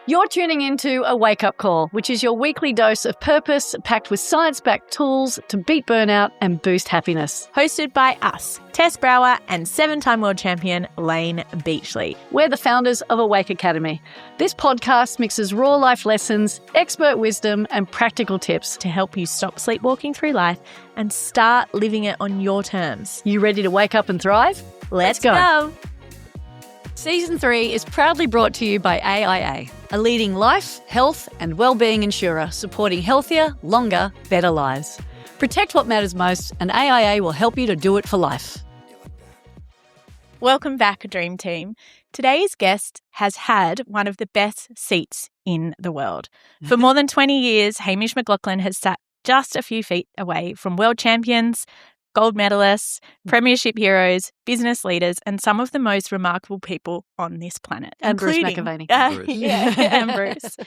You're tuning into A Wake Up Call, which is your weekly dose of purpose packed with science-backed tools to beat burnout and boost happiness. Hosted by us, Tess Brower and 7-time world champion Layne Beachley. We're the founders of Awake Academy. This podcast mixes raw life lessons, expert wisdom and practical tips to help you stop sleepwalking through life and start living it on your terms. You ready to wake up and thrive? Let's go. Season 3 is proudly brought to you by AIA, a leading life, health and wellbeing insurer supporting healthier, longer, better lives. Protect what matters most and AIA will help you to do it for life. Welcome back, Dream Team. Today's guest has had one of the best seats in the world. For more than 20 years, Hamish McLachlan has sat just a few feet away from world champions, gold medalists, premiership heroes, business leaders, and some of the most remarkable people on this planet. And Bruce McAvaney. And Bruce.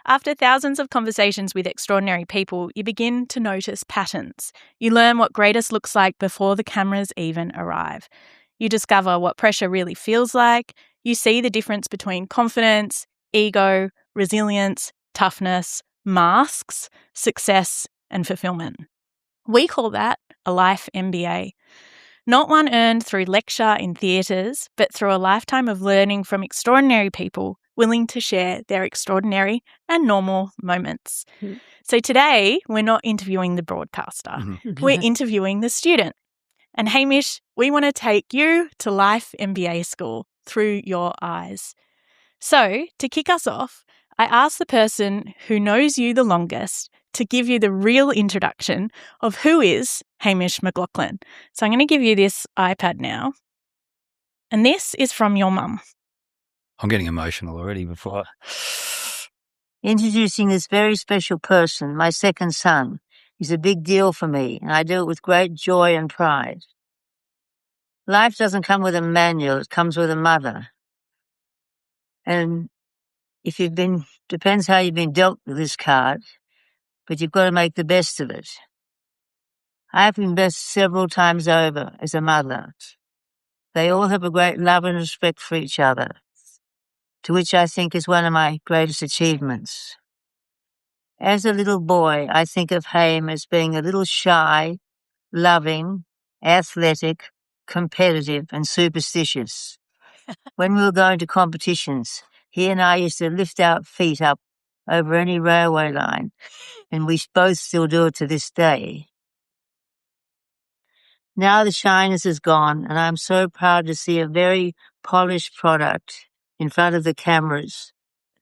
After thousands of conversations with extraordinary people, you begin to notice patterns. You learn what greatest looks like before the cameras even arrive. You discover what pressure really feels like. You see the difference between confidence, ego, resilience, toughness, masks, success, and fulfillment. We call that a life MBA. Not one earned through lecture in theatres, but through a lifetime of learning from extraordinary people willing to share their extraordinary and normal moments. Mm-hmm. So today, we're not interviewing the broadcaster. Mm-hmm. We're interviewing the student. And Hamish, we want to take you to Life MBA school through your eyes. So to kick us off, I asked the person who knows you the longest to give you the real introduction of who is Hamish McLachlan. So I'm going to give you this iPad now. And this is from your mum. I'm getting emotional already before. Introducing this very special person, my second son, is a big deal for me, and I do it with great joy and pride. Life doesn't come with a manual, it comes with a mother. And depends how you've been dealt with this card, but you've got to make the best of it. I have been blessed several times over as a mother. They all have a great love and respect for each other, to which I think is one of my greatest achievements. As a little boy, I think of Haim as being a little shy, loving, athletic, competitive, and superstitious. When we were going to competitions, he and I used to lift our feet up over any railway line, and we both still do it to this day. Now the shyness is gone, and I'm so proud to see a very polished product in front of the cameras.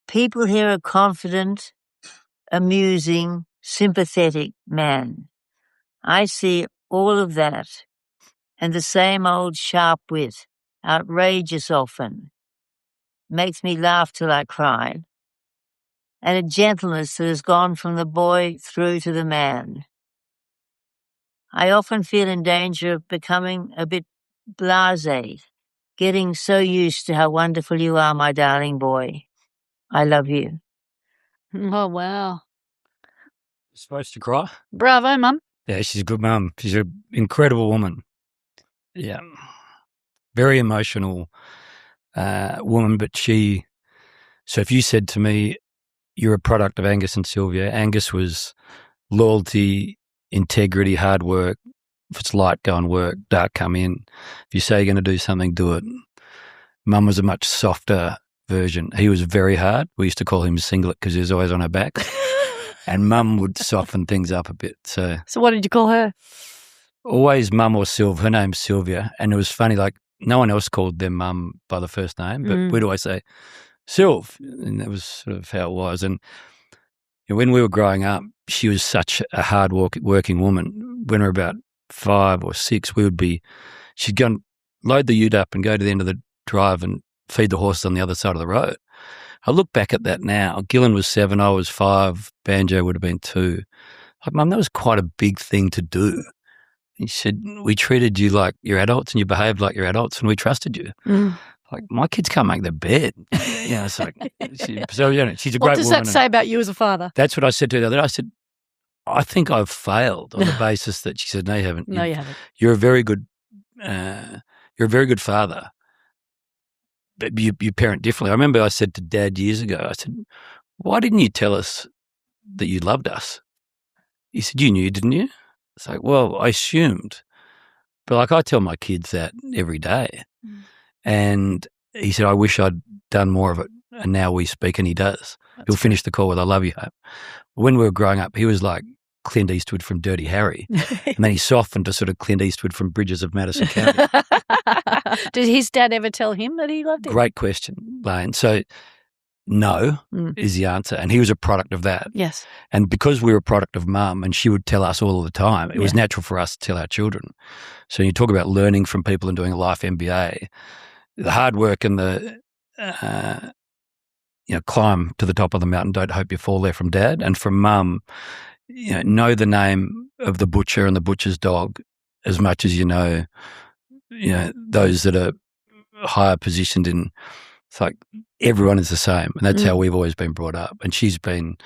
People here are confident, amusing, sympathetic man. I see all of that, and the same old sharp wit, outrageous often, makes me laugh till I cry, and a gentleness that has gone from the boy through to the man. I often feel in danger of becoming a bit blasé, getting so used to how wonderful you are, my darling boy. I love you. Oh, wow. You're supposed to cry? Bravo, Mum. Yeah, she's a good mum. She's an incredible woman. Yeah. Very emotional woman, but so if you said to me, you're a product of Angus and Sylvia, Angus was loyalty, integrity, hard work. If it's light, go and work. Dark, come in. If you say you're going to do something, do it. Mum was a much softer version. He was very hard. We used to call him Singlet because he was always on her back. And Mum would soften things up a bit. So what did you call her? Always Mum or Sylv. Her name's Sylvia. And it was funny, like no one else called their mum by the first name, but we'd always say, Sylv. And that was sort of how it was. And when we were growing up, she was such a hard working woman. When we were about 5 or 6, she'd go and load the ute up and go to the end of the drive and feed the horses on the other side of the road. I look back at that now. Gillen was 7, I was 5, Banjo would have been 2. Like, Mum, that was quite a big thing to do. He said, we treated you like your adults and you behaved like your adults and we trusted you. Like, my kids can't make their bed. It's like, she's a great woman. What does that say about you as a father? That's what I said to her the other day. I said, I think I've failed on the basis that she said, no, you haven't. No, you haven't. You're a very good father. you parent differently. I remember I said to Dad years ago, I said, why didn't you tell us that you loved us? He said, you knew, didn't you? It's like, well, I assumed. But like I tell my kids that every day. And he said, I wish I'd done more of it. And now we speak, and he does. He'll finish the call with, I love you, Hope. When we were growing up, he was like Clint Eastwood from Dirty Harry. And then he softened to sort of Clint Eastwood from Bridges of Madison County. Did his dad ever tell him that he loved him? Great question, Layne. So no is the answer. And he was a product of that. Yes. And because we were a product of Mum, and she would tell us all the time, it was natural for us to tell our children. So you talk about learning from people and doing a life MBA, the hard work and the climb to the top of the mountain, don't hope you fall there, from Dad. And from Mum, know the name of the butcher and the butcher's dog as much as you know those that are higher positioned in. It's like everyone is the same, and that's how we've always been brought up. And she's been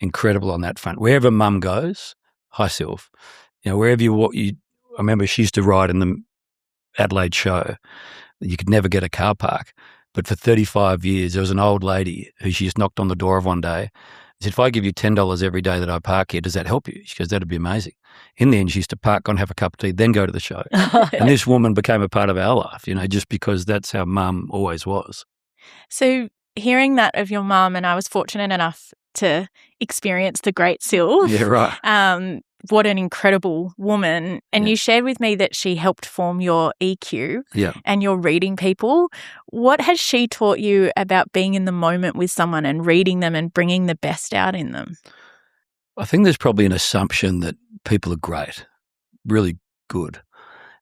incredible on that front. Wherever Mum goes, hi Sylv, wherever I remember she used to ride in the Adelaide show. You could never get a car park. But for 35 years, there was an old lady who she just knocked on the door of one day and said, if I give you $10 every day that I park here, does that help you? She goes, that'd be amazing. In the end, she used to park, go and have a cup of tea, then go to the show. And this woman became a part of our life, just because that's how Mum always was. So hearing that of your mum, and I was fortunate enough to experience the great Sylv. Yeah, right. What an incredible woman. And you shared with me that she helped form your EQ and your reading people. What has she taught you about being in the moment with someone and reading them and bringing the best out in them? I think there's probably an assumption that people are great, really good.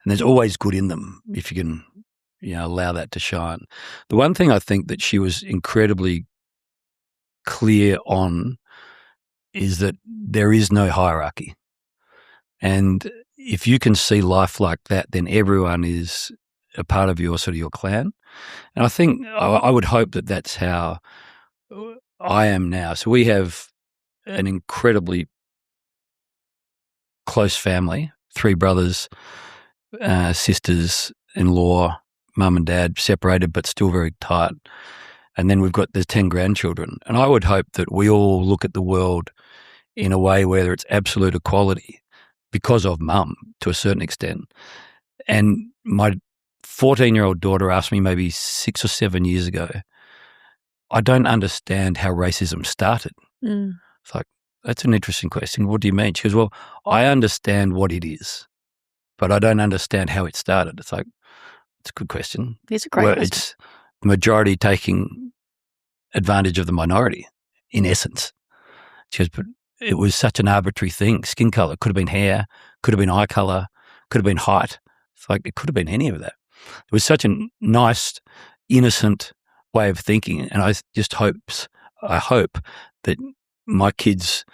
And there's always good in them if you can allow that to shine. The one thing I think that she was incredibly clear on is that there is no hierarchy. And if you can see life like that, then everyone is a part of your clan. And I think I would hope that that's how I am now. So we have an incredibly close family, 3 brothers, sisters-in-law, Mum and Dad, separated but still very tight. And then there's 10 grandchildren. And I would hope that we all look at the world in a way where it's absolute equality because of Mum to a certain extent. And my 14-year-old daughter asked me maybe 6 or 7 years ago, I don't understand how racism started. It's like, that's an interesting question. What do you mean? She goes, well, I understand what it is, but I don't understand how it started. It's like, it's a good question. It's a great question. It's the majority taking advantage of the minority, in essence. She goes, but it was such an arbitrary thing. Skin colour, could have been hair, could have been eye colour, could have been height. It's like, it could have been any of that. It was such a nice, innocent way of thinking. And I hope that my kids'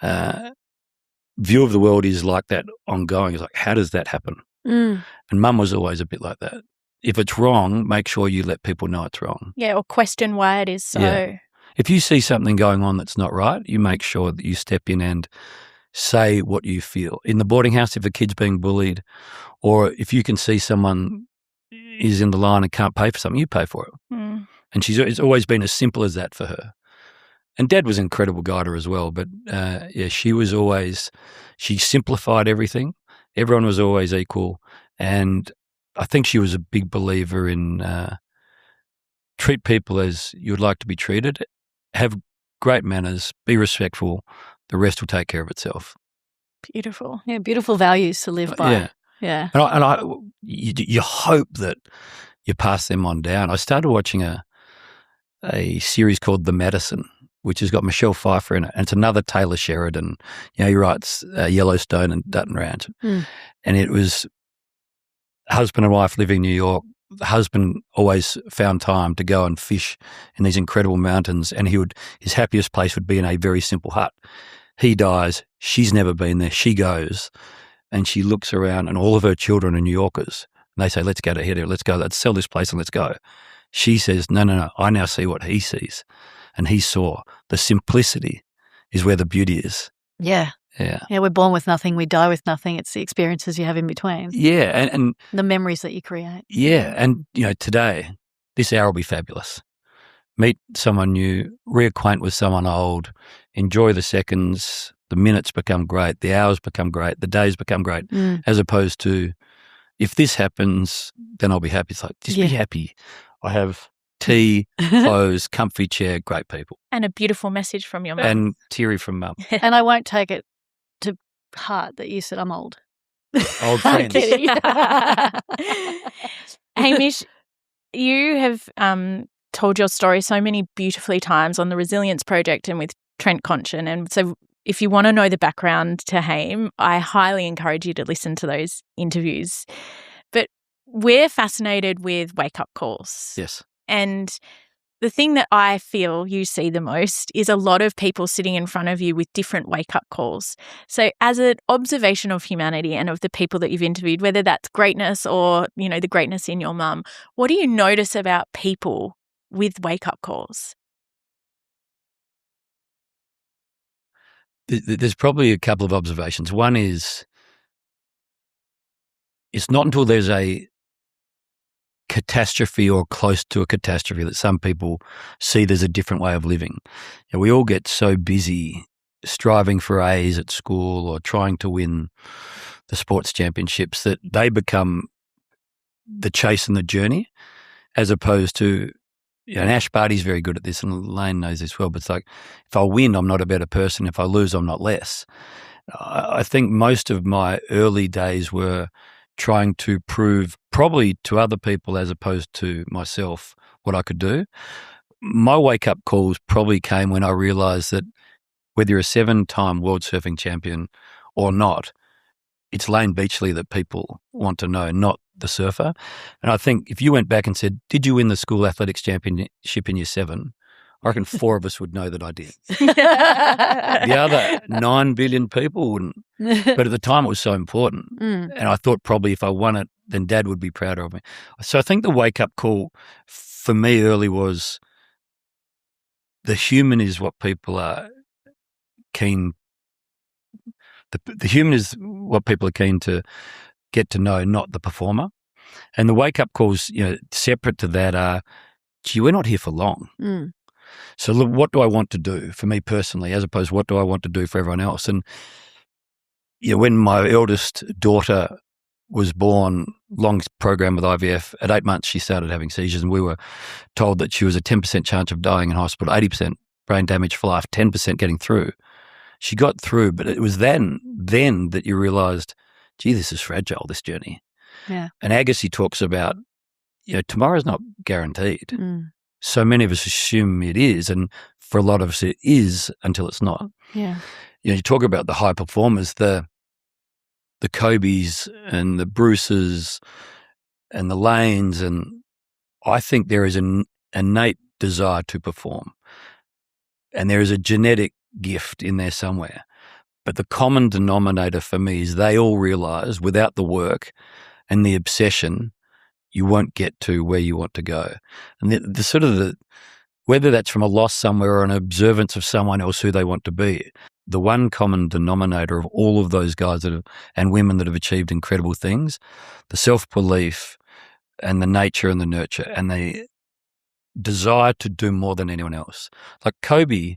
view of the world is like that ongoing. It's like, how does that happen? And Mum was always a bit like that. If it's wrong, make sure you let people know it's wrong. Yeah, or question why it is so. Yeah. If you see something going on that's not right, you make sure that you step in and say what you feel. In the boarding house, if a kid's being bullied, or if you can see someone is in the line and can't pay for something, you pay for it. And it's always been as simple as that for her. And Dad was an incredible guider as well. But she simplified everything. Everyone was always equal. And I think she was a big believer in treat people as you would like to be treated, have great manners, be respectful, the rest will take care of itself. Beautiful. Yeah, beautiful values to live by. Yeah. And you hope that you pass them on down. I started watching a series called The Medicine, which has got Michelle Pfeiffer in it, and it's another Taylor Sheridan. He writes Yellowstone and Dutton Ranch. And it was husband and wife living in New York. The husband always found time to go and fish in these incredible mountains, and his happiest place would be in a very simple hut. He dies. She's never been there. She goes, and she looks around, and all of her children are New Yorkers. And they say, let's go to here. Let's go. Let's sell this place and let's go. She says, no. I now see what he sees. And he saw the simplicity is where the beauty is. Yeah. Yeah. Yeah, we're born with nothing, we die with nothing. It's the experiences you have in between. Yeah. And the memories that you create. Yeah. And, today this hour will be fabulous. Meet someone new, reacquaint with someone old, enjoy the seconds, the minutes become great, the hours become great, the days become great, as opposed to, if this happens, then I'll be happy. It's like, just be happy. I have tea, clothes, comfy chair, great people. And a beautiful message from your mum. And teary from mum. And I won't take it to heart that you said I'm old. Old friends. Hamish, you have told your story so many beautifully times on the Resilience Project and with Trent Conchin. And so if you want to know the background to Haim, I highly encourage you to listen to those interviews. But we're fascinated with wake-up calls. Yes. And the thing that I feel you see the most is a lot of people sitting in front of you with different wake-up calls. So as an observation of humanity and of the people that you've interviewed, whether that's greatness or, you know, the greatness in your mum, what do you notice about people with wake-up calls? There's probably a couple of observations. One is, it's not until there's a catastrophe or close to a catastrophe that some people see there's a different way of living. And we all get so busy striving for A's at school or trying to win the sports championships that they become the chase and the journey, as opposed to, you know, and Ash Barty's very good at this, and Layne knows this well, but it's like, if I win, I'm not a better person. If I lose, I'm not less. I think most of my early days were trying to prove, probably to other people as opposed to myself, what I could do. My wake-up calls probably came when I realised that whether you're a 7-time world surfing champion or not, it's Layne Beachley that people want to know, not the surfer. And I think if you went back and said, did you win the school athletics championship in year 7? I reckon 4 of us would know that I did. The other 9 billion people wouldn't. But at the time it was so important. And I thought probably if I won it, then Dad would be prouder of me. So I think the wake-up call for me early was the human is what people are keen. The human is what people are keen to get to know, not the performer. And the wake-up calls, you know, separate to that are, gee, we're not here for long. So look, what do I want to do for me personally, as opposed to what do I want to do for everyone else? And you know, when my eldest daughter was born, long program with IVF, at 8 months she started having seizures, and we were told that she was a 10% chance of dying in hospital, 80% brain damage for life, 10% getting through. She got through, but it was then that you realised, gee, this is fragile, this journey. Yeah. And Agassi talks about, you know, tomorrow's not guaranteed. So many of us assume it is, and for a lot of us it is until it's not. Yeah. You know, you talk about the high performers, the Kobes and the Bruces and the Laynes, and I think there is an innate desire to perform, and there is a genetic gift in there somewhere. But the common denominator for me is they all realise without the work and the obsession, you won't get to where you want to go. And the sort of the, whether that's from a loss somewhere or an observance of someone else who they want to be, the one common denominator of all of those guys that have, and women that have achieved incredible things, the self-belief and the nature and the nurture and the desire to do more than anyone else. Like Kobe,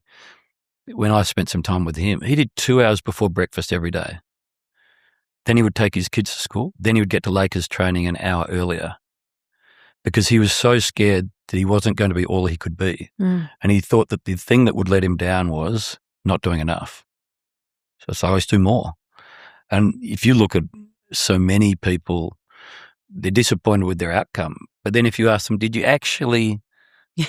when I spent some time with him, he did 2 hours before breakfast every day. Then he would take his kids to school. Then he would get to Lakers training an hour earlier because he was so scared that he wasn't going to be all he could be. And he thought that the thing that would let him down was not doing enough. So I always do more. And if you look at so many people, they're disappointed with their outcome. But then if you ask them, did you actually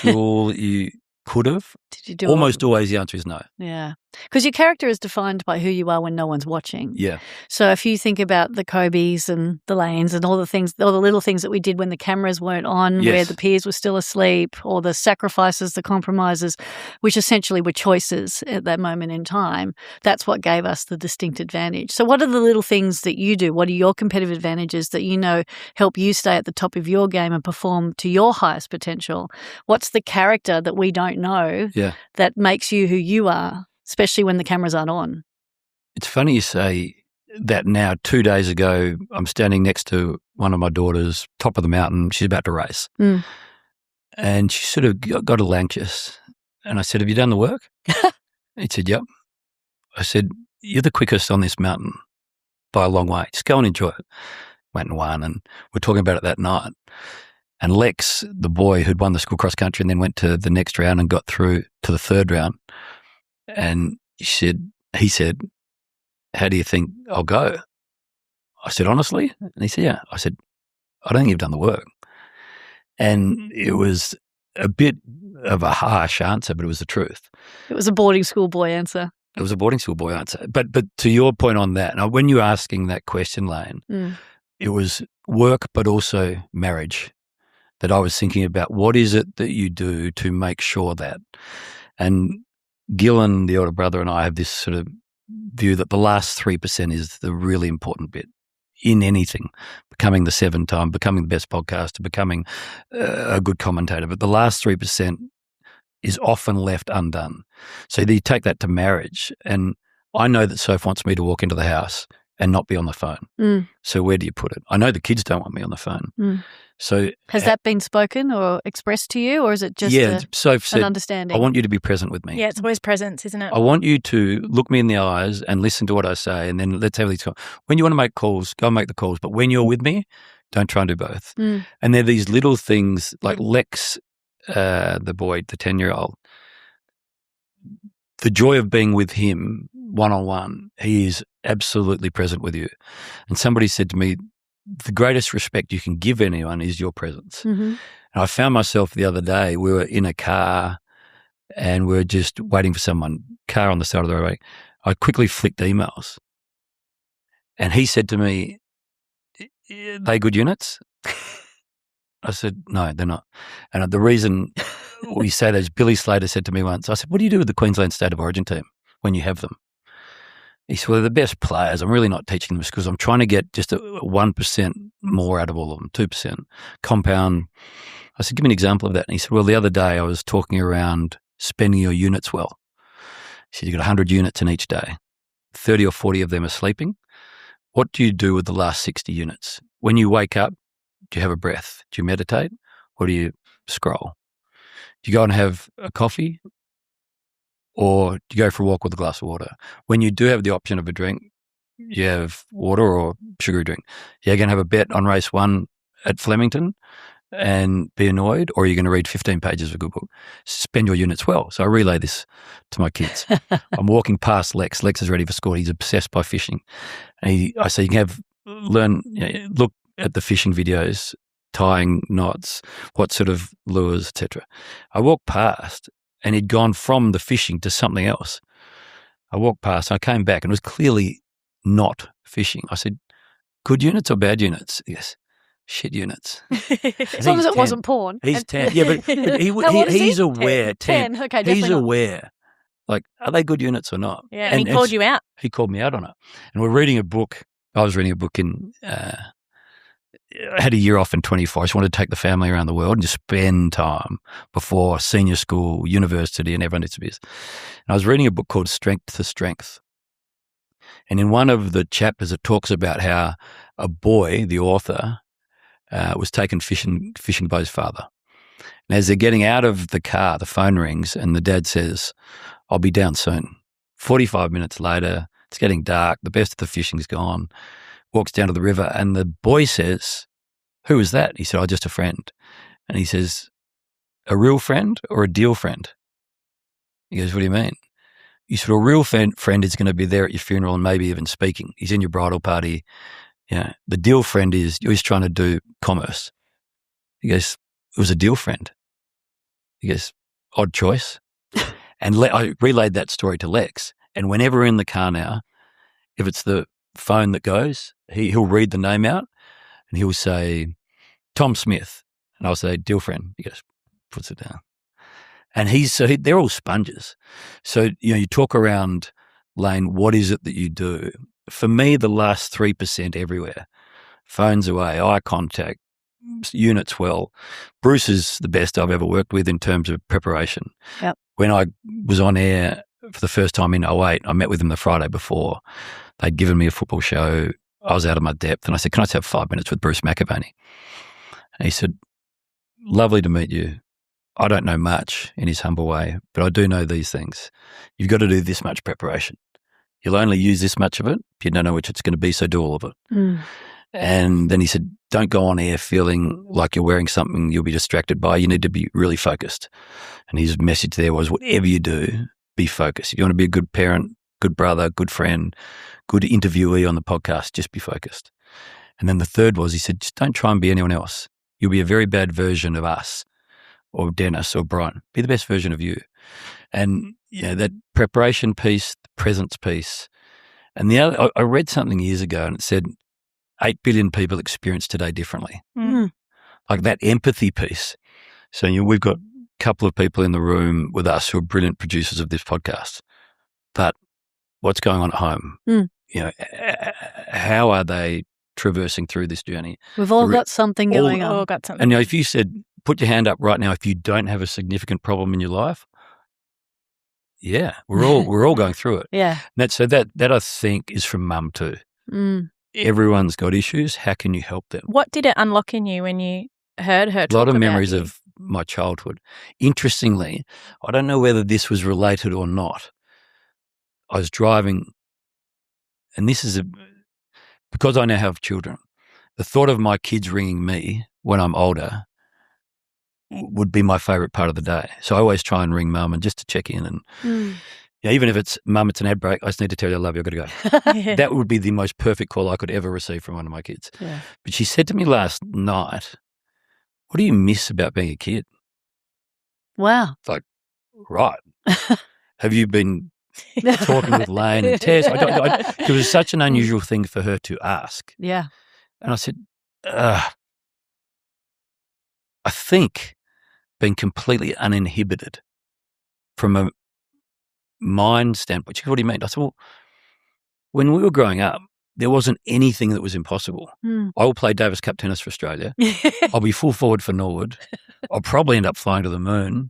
do all that you could have? Did you do Almost always the answer is no. Yeah. Because your character is defined by who you are when no one's watching. Yeah. So if you think about the Kobes and the Laynes and all the things, all the little things that we did when the cameras weren't on, Yes. where the peers were still asleep, or the sacrifices, the compromises, which essentially were choices at that moment in time, that's what gave us the distinct advantage. So what are the little things that you do? What are your competitive advantages that you know help you stay at the top of your game and perform to your highest potential? What's the character that we don't know that makes you who you are, especially when the cameras aren't on? It's funny you say that now. 2 days ago, I'm standing next to one of my daughters, top of the mountain. She's about to race. And she sort of got a little anxious. And I said, have you done the work? He said, yep. I said, you're the quickest on this mountain by a long way. Just go and enjoy it. Went and won, and we're talking about it that night. And Lex, the boy who'd won the school cross country and then went to the next round and got through to the third round, and he said, how do you think I'll go? I said, honestly? And he said, yeah. I said, I don't think you've done the work. And it was a bit of a harsh answer, but it was the truth. It was a boarding school boy answer. It was a boarding school boy answer. But to your point on that, now when you were asking that question, Layne, it was work but also marriage that I was thinking about. What is it that you do to make sure that? And Gillen, the older brother, and I have this sort of view that the last 3% is the really important bit in anything, becoming the 7-time, becoming the best podcaster, becoming a good commentator. But the last 3% is often left undone. So you take that to marriage, and I know that Soph wants me to walk into the house and not be on the phone. So where do you put it? I know the kids don't want me on the phone. So has that been spoken or expressed to you, or is it just Soph said, an understanding? I want you to be present with me. Yeah, it's always presence, isn't it? I want you to look me in the eyes and listen to what I say, and then let's have these calls. When you want to make calls, go and make the calls. But when you're with me, don't try and do both. And they're these little things like Lex, the boy, the 10-year-old, the joy of being with him one-on-one, he is absolutely present with you. And somebody said to me, the greatest respect you can give anyone is your presence. And I found myself the other day, we were in a car and we were just waiting for someone, car on the side of the road. I quickly flicked emails. And he said to me, are they good units? I said, no, they're not. And the reason we say that is Billy Slater said to me once, I said, what do you do with the Queensland State of Origin team when you have them? He said, well, they're the best players. I'm really not teaching them because I'm trying to get just a 1% more out of all of them, 2%. Compound. I said, give me an example of that. And he said, well, the other day I was talking around spending your units well. He said, you've got 100 units in each day. 30 or 40 of them are sleeping. What do you do with the last 60 units? When you wake up, do you have a breath? Do you meditate? Or do you scroll? Do you go and have a coffee? Or do you go for a walk with a glass of water? When you do have the option of a drink, you have water or sugary drink. You're going to have a bet on race 1 at Flemington and be annoyed, or you're going to read 15 pages of a good book. Spend your units well. So I relay this to my kids. I'm walking past Lex. Lex is ready for school. He's obsessed by fishing. And I say, you can look at the fishing videos, tying knots, what sort of lures, etc. I walked past and he'd gone from the fishing to something else. I walked past, I came back and it was clearly not fishing. I said, good units or bad units? Yes, shit units. As long as it wasn't porn. He's 10. Yeah, but he's aware. 10. Okay, he's definitely aware. Like, are they good units or not? Yeah, and he called you out. He called me out on it. And we're reading a book. I was reading a book I had a year off in 24. I just wanted to take the family around the world and just spend time before senior school, university, and everyone needs to be. And I was reading a book called Strength to Strength. And in one of the chapters, it talks about how a boy, the author, was taken fishing by his father. And as they're getting out of the car, the phone rings and the dad says, I'll be down soon. 45 minutes later, it's getting dark. The best of the fishing's gone. Walks down to the river and the boy says, who is that? He said, oh, just a friend. And he says, a real friend or a deal friend? He goes, what do you mean? He said, a real friend is going to be there at your funeral and maybe even speaking. He's in your bridal party. Yeah. The deal friend is, he's trying to do commerce. He goes, it was a deal friend. He goes, odd choice. And I relayed that story to Lex. And whenever we're in the car now, if it's the phone that goes, he'll read the name out and he'll say, Tom Smith. And I'll say, deal friend. He goes, puts it down. And they're all sponges. So, you talk around, Layne, what is it that you do? For me, the last 3% everywhere. Phones away, eye contact, units well. Bruce is the best I've ever worked with in terms of preparation. Yep. When I was on air for the first time in 2008, I met with him the Friday before. They'd given me a football show. I was out of my depth. And I said, can I just have 5 minutes with Bruce McAvaney? And he said, lovely to meet you. I don't know much in his humble way, but I do know these things. You've got to do this much preparation. You'll only use this much of it. If you don't know which it's going to be, so do all of it. Mm. And then he said, don't go on air feeling like you're wearing something you'll be distracted by. You need to be really focused. And his message there was, whatever you do, be focused. If you want to be a good parent, good brother, good friend, good interviewee on the podcast, just be focused. And then the third was, he said, just don't try and be anyone else. You'll be a very bad version of us or Dennis or Brian. Be the best version of you. And that preparation piece, the presence piece. And the other, I read something years ago and it said 8 billion people experience today differently. Mm. Like that empathy piece. So we've got a couple of people in the room with us who are brilliant producers of this podcast. But what's going on at home? Mm. How are they traversing through this journey? We've all got something going on. All got something. And if you said, put your hand up right now if you don't have a significant problem in your life, yeah, we're all going through it. Yeah. That I think is from mum too. Mm. Everyone's got issues. How can you help them? What did it unlock in you when you heard her talk A lot of about memories you? of my childhood. Interestingly, I don't know whether this was related or not. I was driving, and this is because I now have children, the thought of my kids ringing me when I'm older would be my favourite part of the day. So I always try and ring mum and just to check in. And even if it's, mum, it's an ad break, I just need to tell you I love you, I've got to go. Yeah. That would be the most perfect call I could ever receive from one of my kids. Yeah. But she said to me last night, what do you miss about being a kid? Wow. It's like, right. Have you been talking with Layne and Tess? It was such an unusual thing for her to ask. Yeah. And I said, I think being completely uninhibited from a mind standpoint. She said, what do you mean? I said, well, when we were growing up, there wasn't anything that was impossible. I will play Davis Cup tennis for Australia. I'll be full forward for Norwood. I'll probably end up flying to the moon.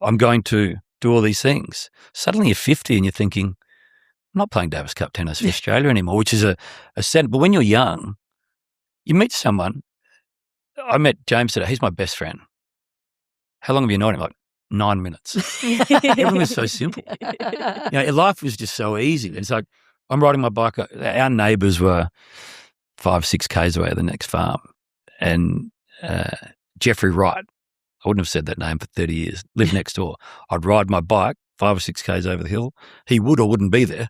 I'm going to do all these things. Suddenly you're 50 and you're thinking, I'm not playing Davis Cup tennis for Australia anymore, which is a sad. But when you're young, you meet someone. I met James today. He's my best friend. How long have you known him? Like 9 minutes. Everything was so simple. Life was just so easy. It's like I'm riding my bike. Our neighbours were 5-6 k's away at the next farm. And Jeffrey Wright, I wouldn't have said that name for 30 years, lived next door. I'd ride my bike 5 or 6 k's over the hill. He would or wouldn't be there.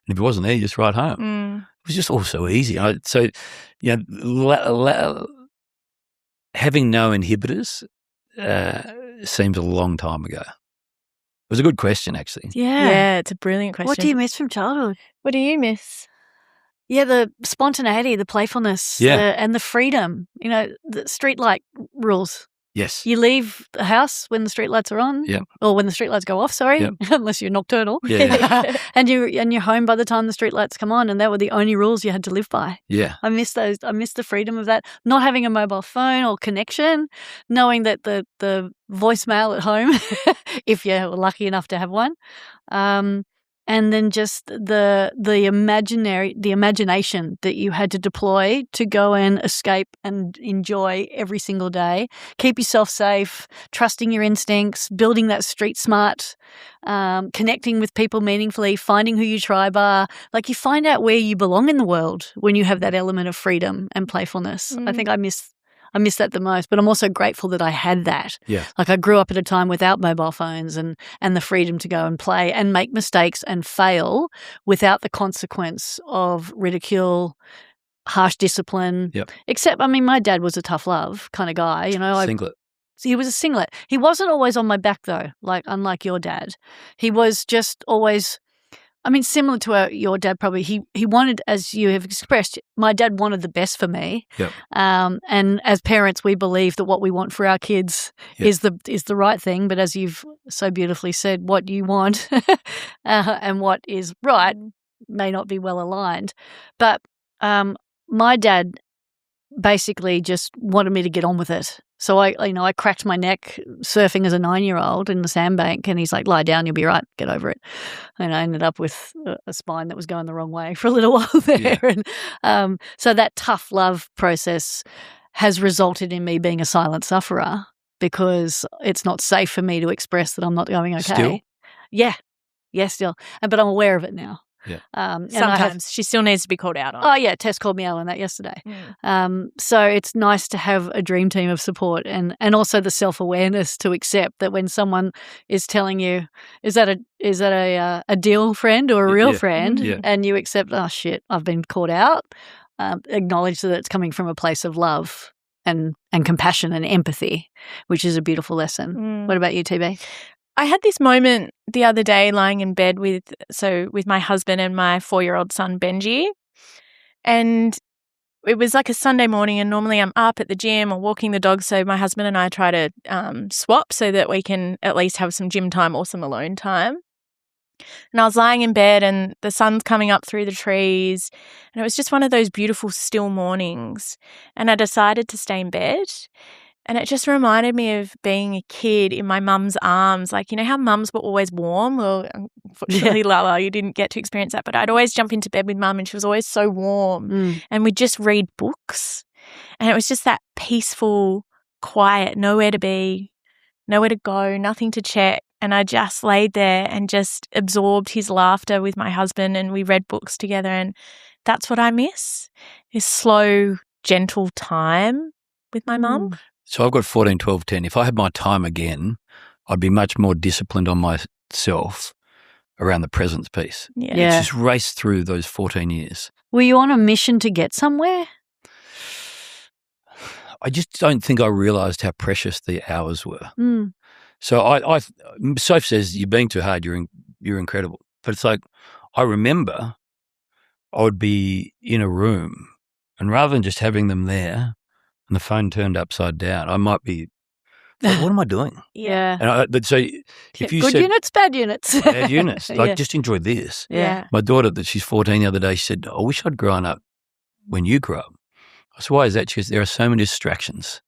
And if he wasn't there, you just ride home. It was just all so easy. Having no inhibitors seems a long time ago. It was a good question, actually. Yeah, it's a brilliant question. What do you miss from childhood? What do you miss? Yeah, the spontaneity, the playfulness, and the freedom. The streetlight rules. Yes. You leave the house when the streetlights are on, or when the streetlights go off. Sorry, unless you're nocturnal. Yeah. and you're home by the time the streetlights come on, and that were the only rules you had to live by. Yeah. I miss those. I miss the freedom of that. Not having a mobile phone or connection, knowing that the voicemail at home, if you're lucky enough to have one. And then just the imagination that you had to deploy to go and escape and enjoy every single day. Keep yourself safe, trusting your instincts, building that street smart, connecting with people meaningfully, finding who your tribe are. Like you find out where you belong in the world when you have that element of freedom and playfulness. I think I miss that the most, but I'm also grateful that I had that. Yeah. Like I grew up at a time without mobile phones and the freedom to go and play and make mistakes and fail without the consequence of ridicule, harsh discipline. Yep. Except, my dad was a tough love kind of guy. Singlet. He was a singlet. He wasn't always on my back though, unlike your dad. He was just always, similar to your dad probably. He wanted, as you have expressed, my dad wanted the best for me. Yep. And as parents, we believe that what we want for our kids is the right thing. But as you've so beautifully said, what you want and what is right may not be well aligned. But my dad basically just wanted me to get on with it. So I cracked my neck surfing as a 9-year-old in the sandbank, and he's like, "Lie down, you'll be right. Get over it." And I ended up with a spine that was going the wrong way for a little while there. Yeah. And so that tough love process has resulted in me being a silent sufferer because it's not safe for me to express that I'm not going okay. Still? Yeah, still. But I'm aware of it now. Yeah. Sometimes she still needs to be called out on. Oh, yeah. Tess called me out on that yesterday. So it's nice to have a dream team of support and also the self-awareness to accept that when someone is telling you, is that a deal friend or a real friend? Yeah. And you accept, oh, shit, I've been called out. Acknowledge that it's coming from a place of love and compassion and empathy, which is a beautiful lesson. What about you, TB? I had this moment the other day lying in bed with my husband and my 4-year-old son, Benji. And it was like a Sunday morning, and normally I'm up at the gym or walking the dog. So my husband and I try to swap so that we can at least have some gym time or some alone time. And I was lying in bed and the sun's coming up through the trees, and it was just one of those beautiful still mornings. And I decided to stay in bed. And it just reminded me of being a kid in my mum's arms. Like, you know how mums were always warm? Well, unfortunately, Lala, you didn't get to experience that. But I'd always jump into bed with mum and she was always so warm. And we'd just read books. And it was just that peaceful, quiet, nowhere to be, nowhere to go, nothing to check. And I just laid there and just absorbed his laughter with my husband, and we read books together. And that's what I miss, is slow, gentle time with my mum. So I've got 14, 12, 10. If I had my time again, I'd be much more disciplined on myself around the presence piece. Yeah. It's just raced through those 14 years. Were you on a mission to get somewhere? I just don't think I realised how precious the hours were. So Soph says, you're being too hard, you're incredible. But it's like, I remember I would be in a room, and rather than just having them there and the phone turned upside down, I might be, like, what am I doing? Yeah. And so if you Good said, units, bad units. bad units, like just enjoy this. Yeah. My daughter, that she's 14 the other day, she said, I wish I'd grown up when you grew up. I said, why is that? She goes, there are so many distractions.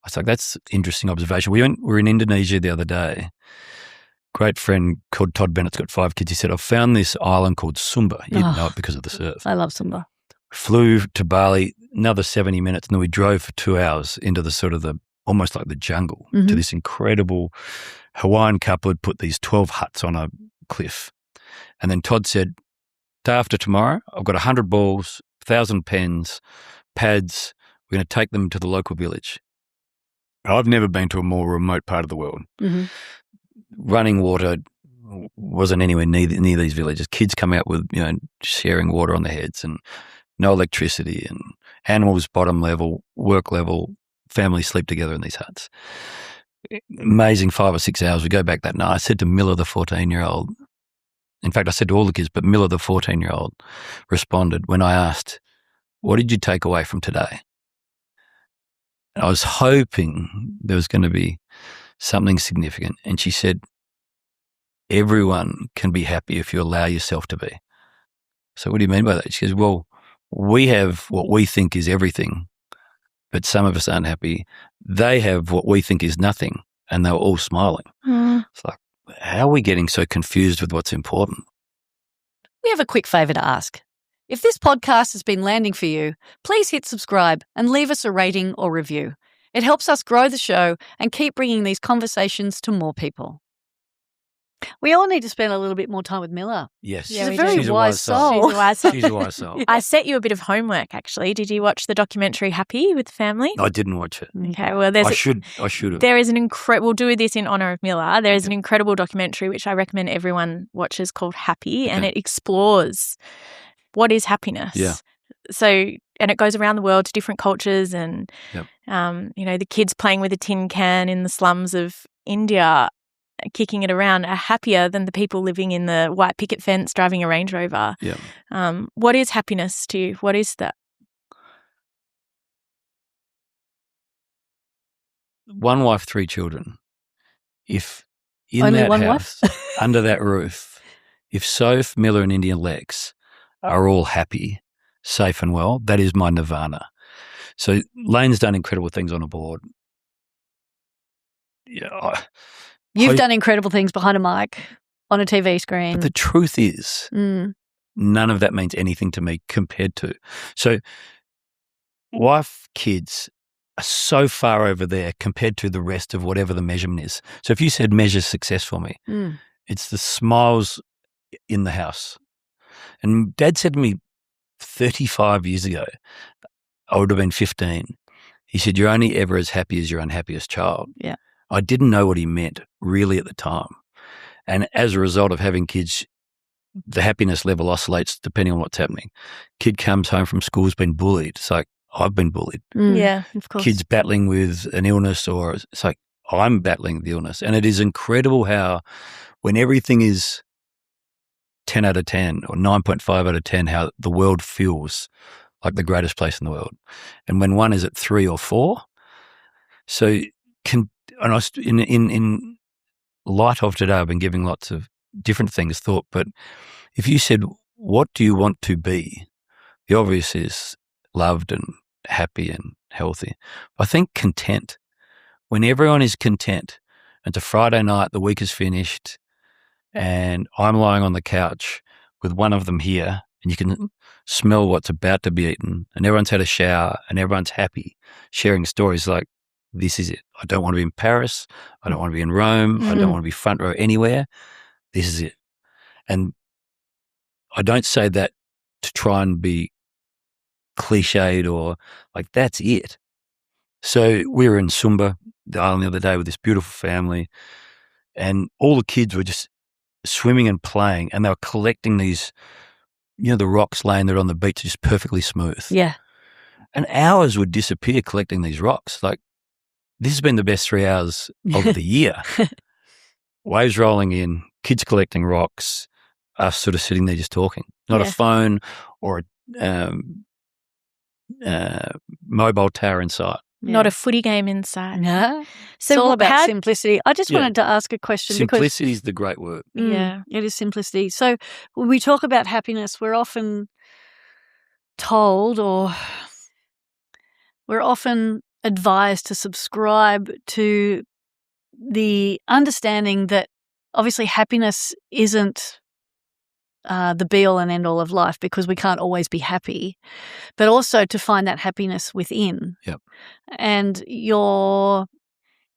I was like, that's an interesting observation. We were in Indonesia the other day. Great friend called Todd Bennett's got 5 kids. He said, I've found this island called Sumba. You didn't know it because of the surf. I love Sumba. Flew to Bali, another 70 minutes, and then we drove for 2 hours into the sort of almost like the jungle, to this incredible Hawaiian couple had put these 12 huts on a cliff. And then Todd said, day after tomorrow, I've got 100 balls, 1,000 pens, pads. We're going to take them to the local village. I've never been to a more remote part of the world. Running water wasn't anywhere near these villages. Kids come out with, sharing water on their heads, and no electricity, and animals bottom level, work level, families sleep together in these huts. Amazing 5 or 6 hours. We go back that night. I said to Miller, the 14-year-old, in fact, I said to all the kids, but Miller, the 14-year-old, responded when I asked, what did you take away from today? And I was hoping there was going to be something significant. And she said, everyone can be happy if you allow yourself to be. So what do you mean by that? She goes, well, we have what we think is everything, but some of us aren't happy. They have what we think is nothing, and they're all smiling. It's like, how are we getting so confused with what's important? We have a quick favour to ask. If this podcast has been landing for you, please hit subscribe and leave us a rating or review. It helps us grow the show and keep bringing these conversations to more people. We all need to spend a little bit more time with Miller. Yes. She's a very wise soul. She's a wise soul. She's a wise soul. I set you a bit of homework, actually. Did you watch the documentary Happy with the family? I didn't watch it. Okay, well, I should have. There is an incredible, we'll do this in honour of Miller. There is an incredible documentary which I recommend everyone watches called Happy, and it explores what is happiness. Yeah. So, and it goes around the world to different cultures, and, the kids playing with a tin can in the slums of India, kicking it around, are happier than the people living in the white picket fence driving a Range Rover. Yeah. What is happiness to you? What is that? One wife, 3 children. If in Only that one house, under that roof, if Soph, Miller and India Lex are all happy, safe and well, that is my nirvana. So Layne's done incredible things on a board. You've done incredible things behind a mic, on a TV screen. But the truth is, none of that means anything to me compared to. So wife, kids, are so far over there compared to the rest of whatever the measurement is. So if you said measure success for me, it's the smiles in the house. And Dad said to me 35 years ago, I would have been 15. He said, you're only ever as happy as your unhappiest child. Yeah. I didn't know what he meant really at the time. And as a result of having kids, the happiness level oscillates depending on what's happening. Kid comes home from school, has been bullied. It's like, I've been bullied. Yeah, of course. Kids battling with an illness, or it's like, I'm battling the illness. And it is incredible how when everything is 10 out of 10 or 9.5 out of 10, how the world feels like the greatest place in the world. And when one is at 3 or 4, so in light of today, I've been giving lots of different things thought, but if you said, what do you want to be? The obvious is loved and happy and healthy. I think content. When everyone is content, it's a Friday night, the week is finished, and I'm lying on the couch with one of them here, and you can smell what's about to be eaten, and everyone's had a shower, and everyone's happy, sharing stories like, this is it. I don't want to be in Paris. I don't want to be in Rome. I don't want to be front row anywhere. This is it. And I don't say that to try and be cliched or like, that's it. So we were in Sumba, the island, the other day with this beautiful family, and all the kids were just swimming and playing, and they were collecting these, the rocks laying there on the beach, just perfectly smooth. Yeah. And hours would disappear collecting these rocks. Like, this has been the best 3 hours of the year. Waves rolling in, kids collecting rocks, us sort of sitting there just talking. Not a phone or a mobile tower in sight. Not a footy game inside. No. So it's all about simplicity. I just wanted to ask a question. Simplicity is the great word. Yeah. It is simplicity. So when we talk about happiness, we're often told, or we're often advised to subscribe to the understanding that obviously happiness isn't the be-all and end-all of life, because we can't always be happy, but also to find that happiness within. Yep. And your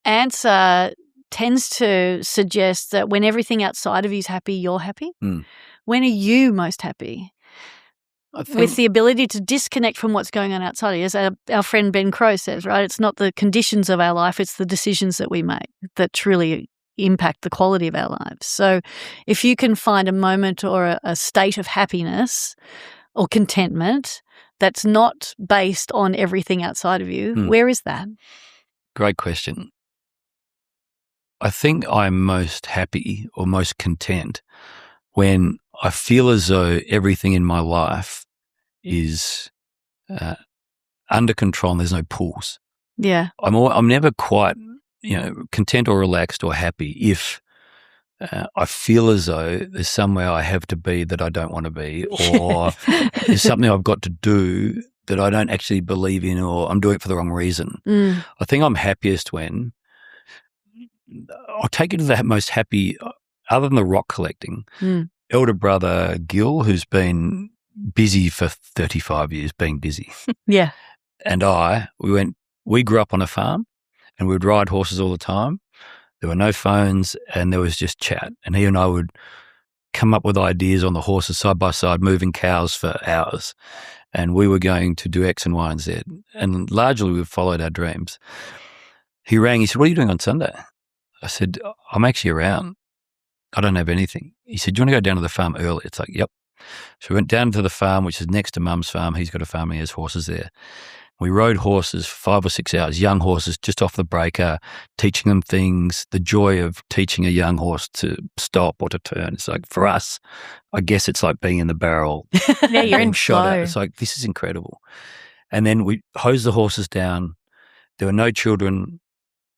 answer tends to suggest that when everything outside of you is happy, you're happy. When are you most happy? With the ability to disconnect from what's going on outside of you. As our friend Ben Crow says, right? It's not the conditions of our life, it's the decisions that we make that truly impact the quality of our lives. So if you can find a moment or a state of happiness or contentment that's not based on everything outside of you, where is that? Great question. I think I'm most happy or most content when I feel as though everything in my life is under control and there's no pulls. Yeah. I'm never quite content or relaxed or happy if I feel as though there's somewhere I have to be that I don't want to be, or there's something I've got to do that I don't actually believe in, or I'm doing it for the wrong reason. I think I'm happiest when I'll take you to the most happy, other than the rock collecting, elder brother Gil, who's been busy for 35 years, being busy. Yeah. And we grew up on a farm, and we would ride horses all the time. There were no phones, and there was just chat. And he and I would come up with ideas on the horses side by side, moving cows for hours. And we were going to do X and Y and Z. And largely we followed our dreams. He rang, he said, "What are you doing on Sunday?" I said, "I'm actually around. I don't have anything." He said, "Do you want to go down to the farm early?" It's like, yep. So we went down to the farm, which is next to Mum's farm. He's got a farm, he has horses there. We rode horses for 5 or 6 hours, young horses just off the breaker, teaching them things, the joy of teaching a young horse to stop or to turn. It's like, for us, I guess it's like being in the barrel. Yeah, you're in shot flow. at. It's like, this is incredible. And then we hosed the horses down. There were no children,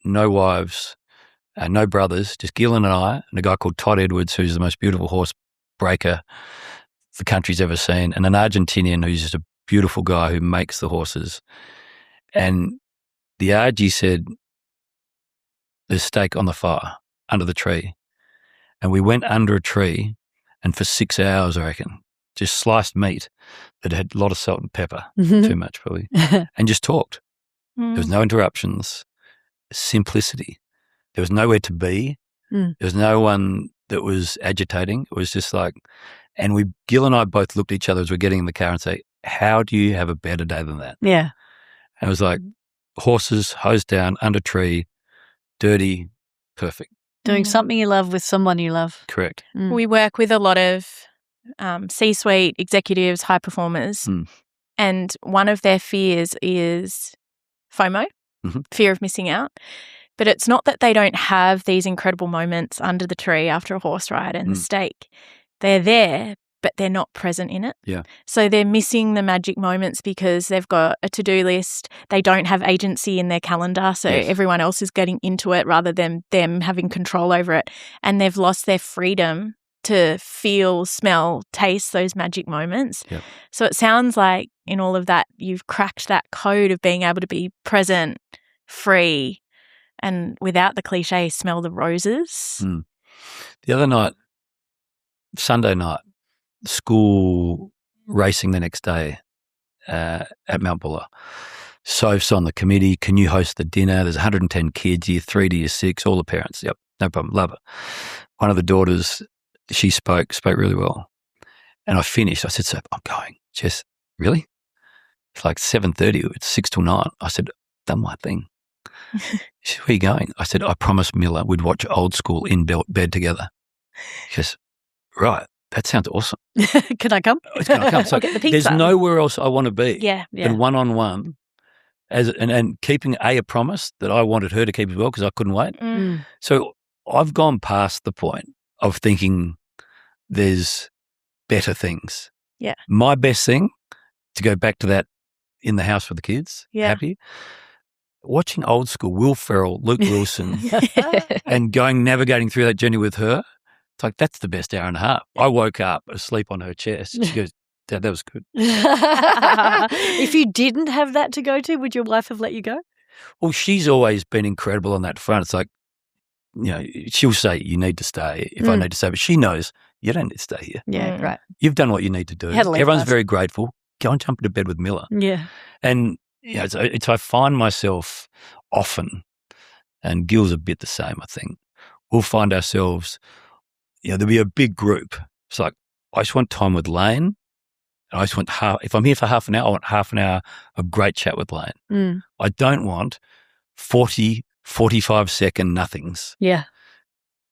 no wives, no brothers, just Gillen and I, and a guy called Todd Edwards, who's the most beautiful horse breaker the country's ever seen, and an Argentinian who's just a beautiful guy who makes the horses. And the RG said, "There's steak on the fire under the tree." And we went under a tree, and for 6 hours, I reckon, just sliced meat that had a lot of salt and pepper, too much probably, and just talked. There was no interruptions, simplicity. There was nowhere to be. There was no one that was agitating. It was just like, and Gil and I both looked at each other as we're getting in the car and say, how do you have a better day than that? Yeah. And it was like horses, hosed down, under tree, dirty, perfect. Doing something you love with someone you love. Correct. We work with a lot of C-suite executives, high performers, and one of their fears is FOMO, fear of missing out. But it's not that they don't have these incredible moments under the tree after a horse ride and the steak. They're there, but they're not present in it. Yeah. So they're missing the magic moments because they've got a to-do list. They don't have agency in their calendar, so everyone else is getting into it rather than them having control over it. And they've lost their freedom to feel, smell, taste those magic moments. Yep. So it sounds like in all of that, you've cracked that code of being able to be present, free, and without the cliche, smell the roses. The other night, Sunday night, school racing the next day at Mount Buller. Soph's on the committee. Can you host the dinner? There's 110 kids, year 3 to year 6, all the parents. Yep, no problem, love it. One of the daughters, she spoke really well. And I finished. I said, Soph, I'm going. Jess, really? It's like 7:30. It's 6 till 9. I said, done my thing. She said, where are you going? I said, I promised Miller we'd watch Old School in bed together. She goes, right, that sounds awesome. Can I come? Can I come? So Get the pizza. there's nowhere else I want to be Yeah. than one-on-one and keeping a promise that I wanted her to keep as well because I couldn't wait. So I've gone past the point of thinking there's better things. Yeah. My best thing, to go back to that in the house with the kids, happy, watching Old School, Will Ferrell, Luke Wilson, and navigating through that journey with her, it's like, that's the best hour and a half. I woke up asleep on her chest. She goes, Dad, that was good. If you didn't have that to go to, would your wife have let you go? Well, she's always been incredible on that front. It's like, she'll say, you need to stay if I need to stay, but she knows you don't need to stay here. Yeah, right. You've done what you need to do. Everyone's very grateful. Go and jump into bed with Miller. Yeah. And I find myself often, and Gil's a bit the same, I think, we'll find ourselves, there'll be a big group. It's like, I just want time with Layne. And I just want if I'm here for half an hour, I want half an hour of great chat with Layne. I don't want 40, 45-second nothings. Yeah.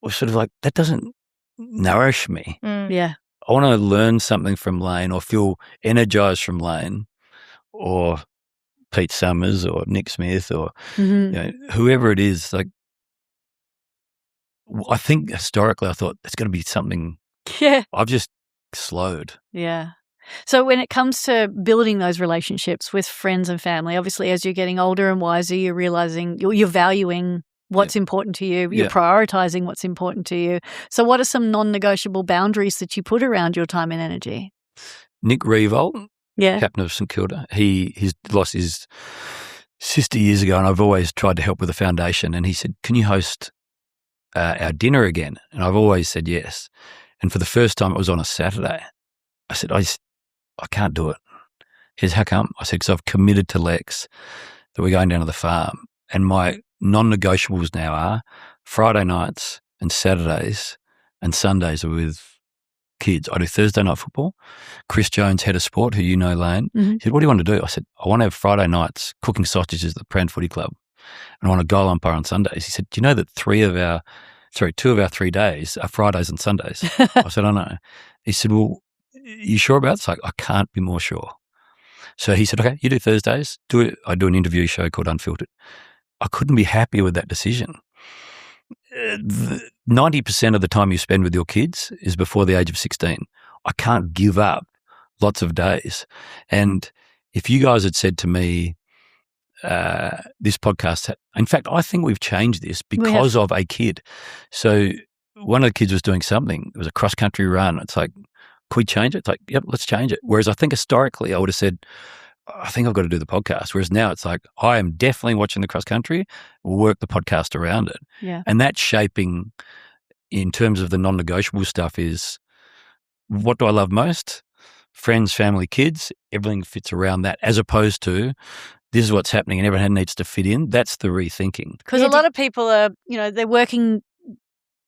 Or sort of like, that doesn't nourish me. Yeah. I want to learn something from Layne or feel energized from Layne or Pete Summers or Nick Smith or whoever it is. Like, I think historically I thought it's going to be something. Yeah. I've just slowed. Yeah. So when it comes to building those relationships with friends and family, obviously as you're getting older and wiser, you're realizing you're valuing what's important to you. You're prioritizing what's important to you. So what are some non-negotiable boundaries that you put around your time and energy? Nick Revolt, Yeah. captain of St Kilda, he's lost his sister years ago, and I've always tried to help with the foundation. And he said, "Can you host our dinner again?" And I've always said yes. And for the first time, it was on a Saturday. I said, I can't do it. He says, "How come?" I said, "Because I've committed to Lex that we're going down to the farm, and my non-negotiables now are Friday nights and Saturdays and Sundays are with kids. I do Thursday night football. Chris Jones, head of sport, who you know, Layne, he said, "What do you want to do?" I said, "I want to have Friday nights cooking sausages at the Pran Footy Club, and I want a goal umpire on Sundays." He said, "Do you know that 2 of our 3 days are Fridays and Sundays?" I said, "I know." He said, "Well, you sure about it?" It's like, I can't be more sure. So he said, "Okay, you do Thursdays. Do it." I do an interview show called Unfiltered. I couldn't be happier with that decision. 90% of the time you spend with your kids is before the age of 16. I can't give up lots of days. And if you guys had said to me, this podcast, in fact, I think we've changed this because of a kid. So one of the kids was doing something. It was a cross-country run. It's like, could we change it? It's like, yep, let's change it. Whereas I think historically I would have said, I think I've got to do the podcast. Whereas now it's like, I am definitely watching the cross country. We'll work the podcast around it. Yeah. And that shaping in terms of the non-negotiable stuff is, what do I love most? Friends, family, kids, everything fits around that, as opposed to this is what's happening and everyone needs to fit in. That's the rethinking. Because a lot of people are, they're working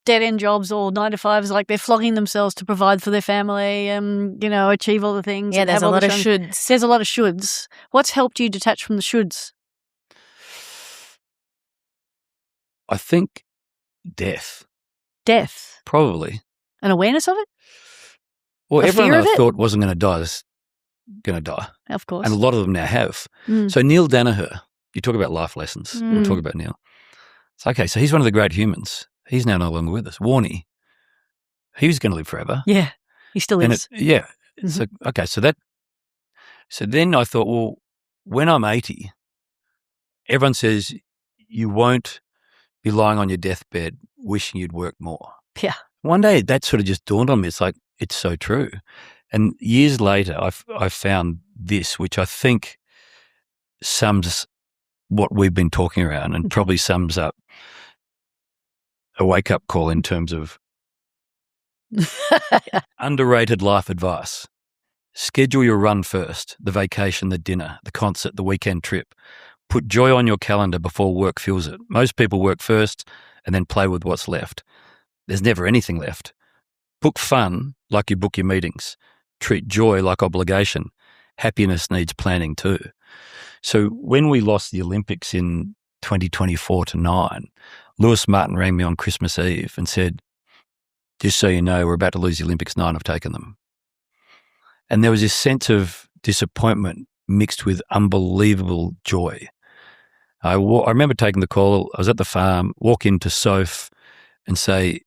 dead-end jobs or 9 to 5s, like they're flogging themselves to provide for their family and, achieve all the things. Yeah, there's a lot of shoulds. There's a lot of shoulds. What's helped you detach from the shoulds? I think death. Death? Probably. An awareness of it? Well, everyone I thought wasn't going to die is going to die. Of course. And a lot of them now have. So Neil Danaher, you talk about life lessons. We'll talk about Neil. It's okay, so he's one of the great humans. He's now no longer with us. Warnie, he was going to live forever. Yeah, he still is. So, okay, so then I thought, well, when I'm 80, everyone says you won't be lying on your deathbed wishing you'd worked more. Yeah. One day that sort of just dawned on me. It's like, it's so true. And years later, I found this, which I think sums what we've been talking around and probably sums up a wake-up call in terms of underrated life advice. Schedule your run first, the vacation, the dinner, the concert, the weekend trip. Put joy on your calendar before work fuels it. Most people work first and then play with what's left. There's never anything left. Book fun like you book your meetings. Treat joy like obligation. Happiness needs planning too. So when we lost the Olympics in 2024 to 9, Lewis Martin rang me on Christmas Eve and said, just so you know, we're about to lose the Olympics. 9 have taken them. And there was this sense of disappointment mixed with unbelievable joy. I remember taking the call. I was at the farm, walk into Soph and say,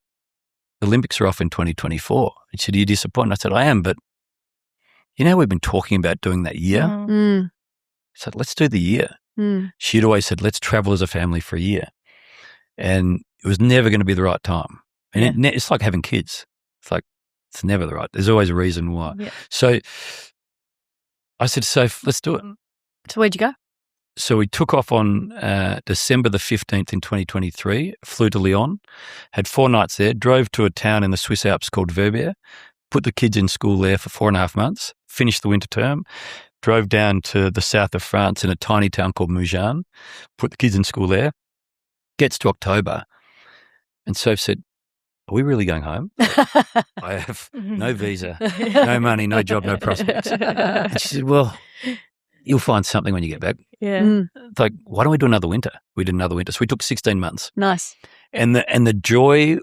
the Olympics are off in 2024. He said, are you disappointed? I said, I am, but we've been talking about doing that year. I said, let's do the year. She'd always said, let's travel as a family for a year. And it was never going to be the right time. And it's like having kids. It's like, it's never the right. There's always a reason why. Yeah. So I said, Soph, let's do it. So where'd you go? So we took off on December the 15th in 2023, flew to Lyon, had 4 nights there, drove to a town in the Swiss Alps called Verbier, put the kids in school there for 4.5 months, finished the winter term, drove down to the south of France in a tiny town called Mougins, put the kids in school there, gets to October, and Soph said, are we really going home? I have no visa, no money, no job, no prospects. And she said, well, you'll find something when you get back. Yeah. It's like, why don't we do another winter? We did another winter. So we took 16 months. Nice. And the joy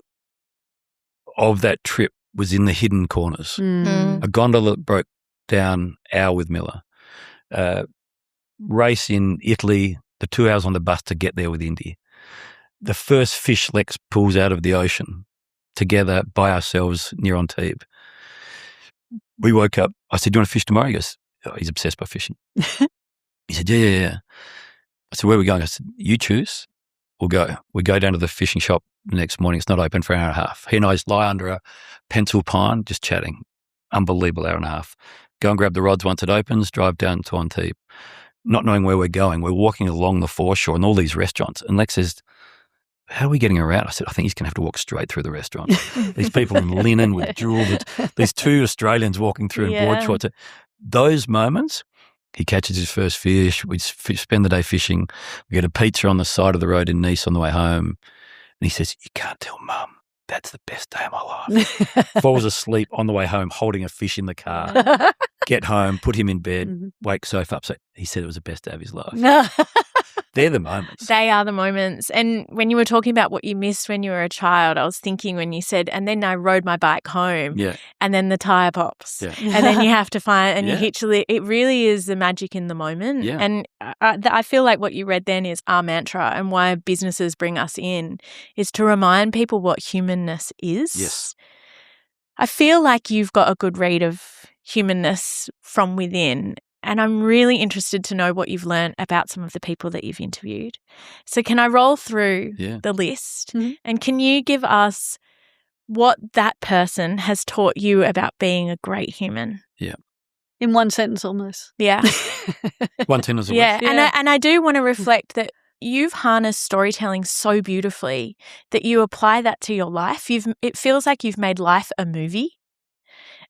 of that trip was in the hidden corners. A gondola broke down hour with Miller. Race in Italy, the 2 hours on the bus to get there with Indy. The first fish Lex pulls out of the ocean together by ourselves near Antibes. We woke up. I said, do you want to fish tomorrow? He goes, oh, he's obsessed by fishing. He said, yeah. I said, where are we going? I said, you choose. We'll go. We go down to the fishing shop the next morning. It's not open for an hour and a half. He and I just lie under a pencil pine, just chatting. Unbelievable hour and a half. Go and grab the rods once it opens, drive down to Antibes. Not knowing where we're going, we're walking along the foreshore and all these restaurants. And Lex says, how are we getting around? I said, I think he's going to have to walk straight through the restaurant. These people in linen with jewels. There's 2 Australians walking through in board shorts. Those moments, he catches his first fish. We spend the day fishing. We get a pizza on the side of the road in Nice on the way home. And he says, you can't tell Mum. That's the best day of my life. Falls asleep on the way home, holding a fish in the car. Get home, put him in bed, wake Soph up. So he said it was the best day of his life. They're the moments. They are the moments. And when you were talking about what you missed when you were a child, I was thinking when you said, and then I rode my bike home, and then the tire pops, and then you have to find, and you hitch a lift. It really is the magic in the moment. Yeah. And I feel like what you read then is our mantra, and why businesses bring us in is to remind people what humanness is. Yes. I feel like you've got a good read of humanness from within. And I'm really interested to know what you've learned about some of the people that you've interviewed. So can I roll through the list? And can you give us what that person has taught you about being a great human? Yeah. In one sentence almost. Yeah. One sentence almost. Yeah. And I do want to reflect that you've harnessed storytelling so beautifully that you apply that to your life. It feels like you've made life a movie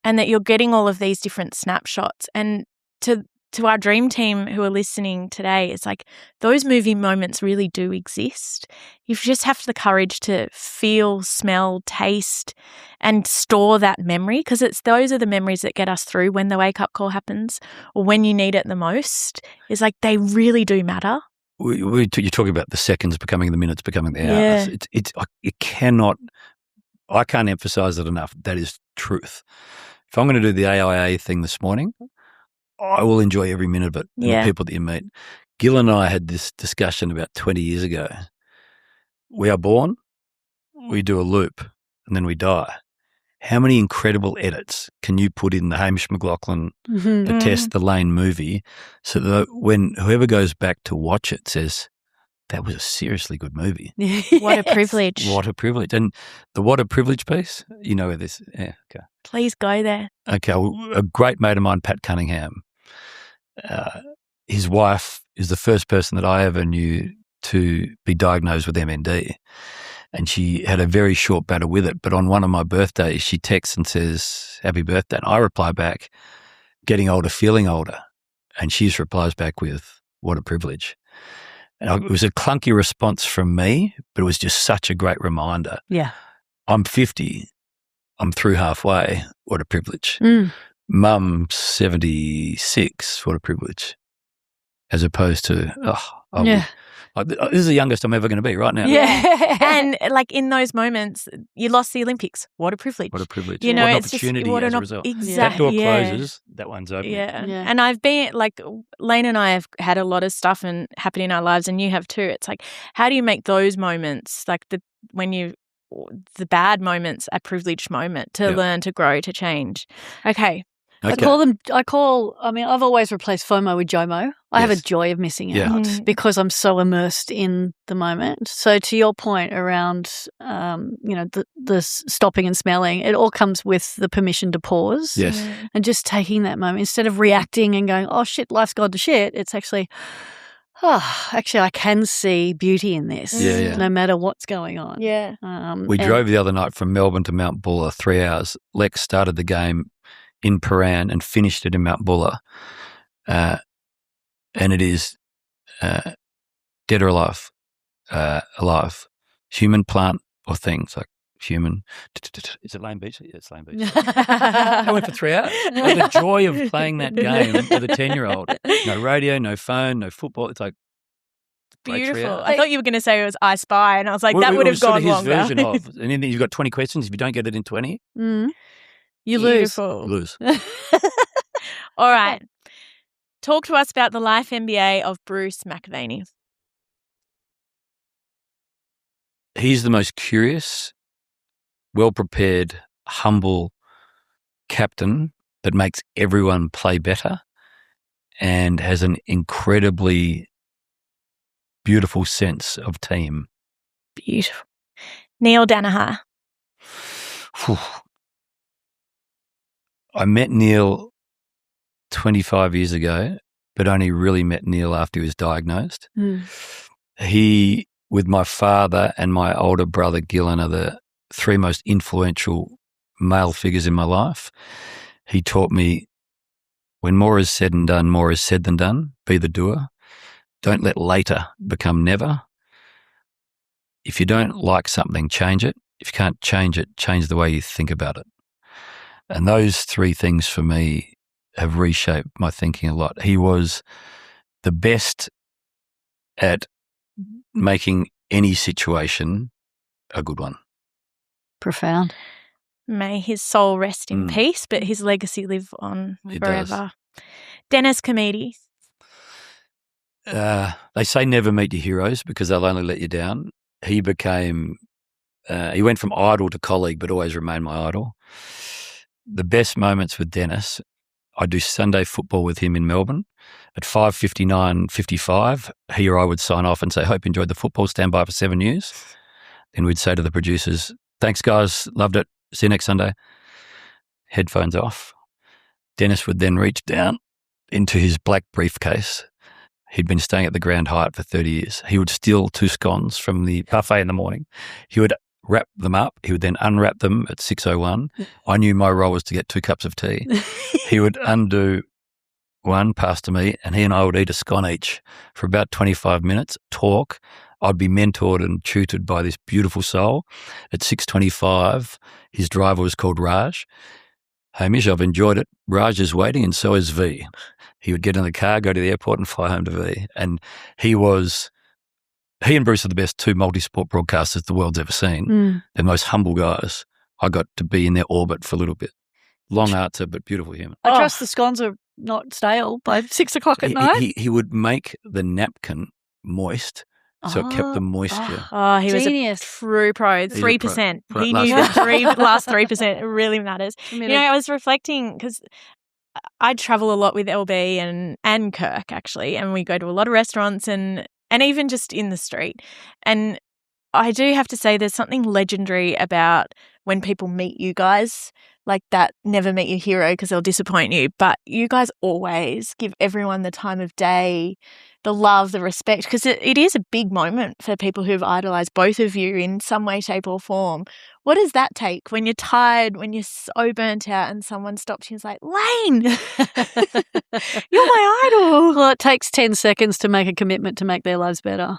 and that you're getting all of these different snapshots. And to to our dream team who are listening today, it's like those movie moments really do exist. You just have the courage to feel, smell, taste, and store that memory, because those are the memories that get us through when the wake-up call happens or when you need it the most. It's like they really do matter. You're talking about the seconds becoming the minutes, becoming the hours. I can't emphasize it enough. That is truth. If I'm going to do the AIA thing this morning, I will enjoy every minute of it and the people that you meet. Gil and I had this discussion about 20 years ago. We are born, we do a loop, and then we die. How many incredible edits can you put in the Hamish McLachlan, the Tess, the Layne movie, so that when whoever goes back to watch it says, that was a seriously good movie. What a privilege. What a privilege. And the what a privilege piece, you know where this, okay. Please go there. Okay, well, a great mate of mine, Pat Cunningham, his wife is the first person that I ever knew to be diagnosed with MND. And she had a very short battle with it. But on one of my birthdays, she texts and says, happy birthday. And I reply back, getting older, feeling older. And she replies back with, what a privilege. And it was a clunky response from me, but it was just such a great reminder. Yeah. I'm 50. I'm through halfway. What a privilege. Mum's 76. What a privilege. As opposed to, this is the youngest I'm ever going to be right now. Yeah. And like in those moments, you lost the Olympics. What a privilege. What a privilege. You know, what an it's opportunity just, as a result. Exactly. That door closes, that one's open. Yeah. And I've been like, Layne and I have had a lot of stuff and happen in our lives, and you have too. It's like, how do you make those moments, like the bad moments, a privileged moment to learn, to grow, to change? Okay. I've always replaced FOMO with JOMO. I have a joy of missing out because I'm so immersed in the moment. So to your point around, the stopping and smelling, it all comes with the permission to pause. Yes. And just taking that moment instead of reacting and going, oh shit, life's gone to shit. It's actually, actually I can see beauty in this no matter what's going on. Yeah. We drove the other night from Melbourne to Mount Buller, 3 hours. Lex started the game in Paran and finished it in Mount Buller. And it is dead or alive, human, plant, or things like human. Is it Layne Beach? Yeah, it's Layne Beach. I went for 3 hours. And the joy of playing that game with a 10-year-old. No radio, no phone, no football. It's like beautiful. I thought you were going to say it was I Spy, and I was like, that would have gone longer. Version of, and then you've got 20 questions. If you don't get it in 20, you lose. All right. Talk to us about the life MBA of Bruce McAvaney. He's the most curious, well-prepared, humble captain that makes everyone play better and has an incredibly beautiful sense of team. Beautiful. Neil Danaher. I met Neil 25 years ago, but only really met Neil after he was diagnosed. He, with my father and my older brother Gillen, are the three most influential male figures in my life. He taught me, when more is said and done, more is said than done. Be the doer. Don't let later become never. If you don't like something, change it. If you can't change it, change the way you think about it. And those three things for me have reshaped my thinking a lot. He was the best at making any situation a good one. Profound. May his soul rest in peace, but his legacy live on forever. Dennis Comedy. They say never meet your heroes because they'll only let you down. He became, he went from idol to colleague, but always remained my idol. The best moments with Dennis, I do Sunday football with him in Melbourne. At 5:59:55, he or I would sign off and say, hope you enjoyed the football, stand by for 7 years. Then we'd say to the producers, thanks guys, loved it, see you next Sunday. Headphones off. Dennis would then reach down into his black briefcase. He'd been staying at the Grand Hyatt for 30 years. He would steal 2 scones from the buffet in the morning. He would wrap them up. He would then unwrap them at 6:01. I knew my role was to get 2 cups of tea. He would undo one passed to me, and he and I would eat a scone each for about 25 minutes, talk. I'd be mentored and tutored by this beautiful soul. At 6:25, his driver was called Raj. Hamish, I've enjoyed it. Raj is waiting, and so is V. He would get in the car, go to the airport, and fly home to V. And he and Bruce are the best two multi-sport broadcasters the world's ever seen. They're the most humble guys. I got to be in their orbit for a little bit. Long answer, but beautiful human. I trust the scones are not stale by 6 o'clock at night. He would make the napkin moist, so it kept the moisture. Oh, he Genius. was a true pro. 3%. pro. He knew the last 3%. It really matters. I was reflecting because I travel a lot with LB and Kirk, actually, and we go to a lot of restaurants and even just in the street. And I do have to say there's something legendary about when people meet you guys like that. Never meet your hero because they'll disappoint you, but you guys always give everyone the time of day, the love, the respect, because it is a big moment for people who've idolized both of you in some way, shape or form. What does that take when you're tired, when you're so burnt out and someone stops you and is like, Layne, you're my idol? Well, it takes 10 seconds to make a commitment to make their lives better.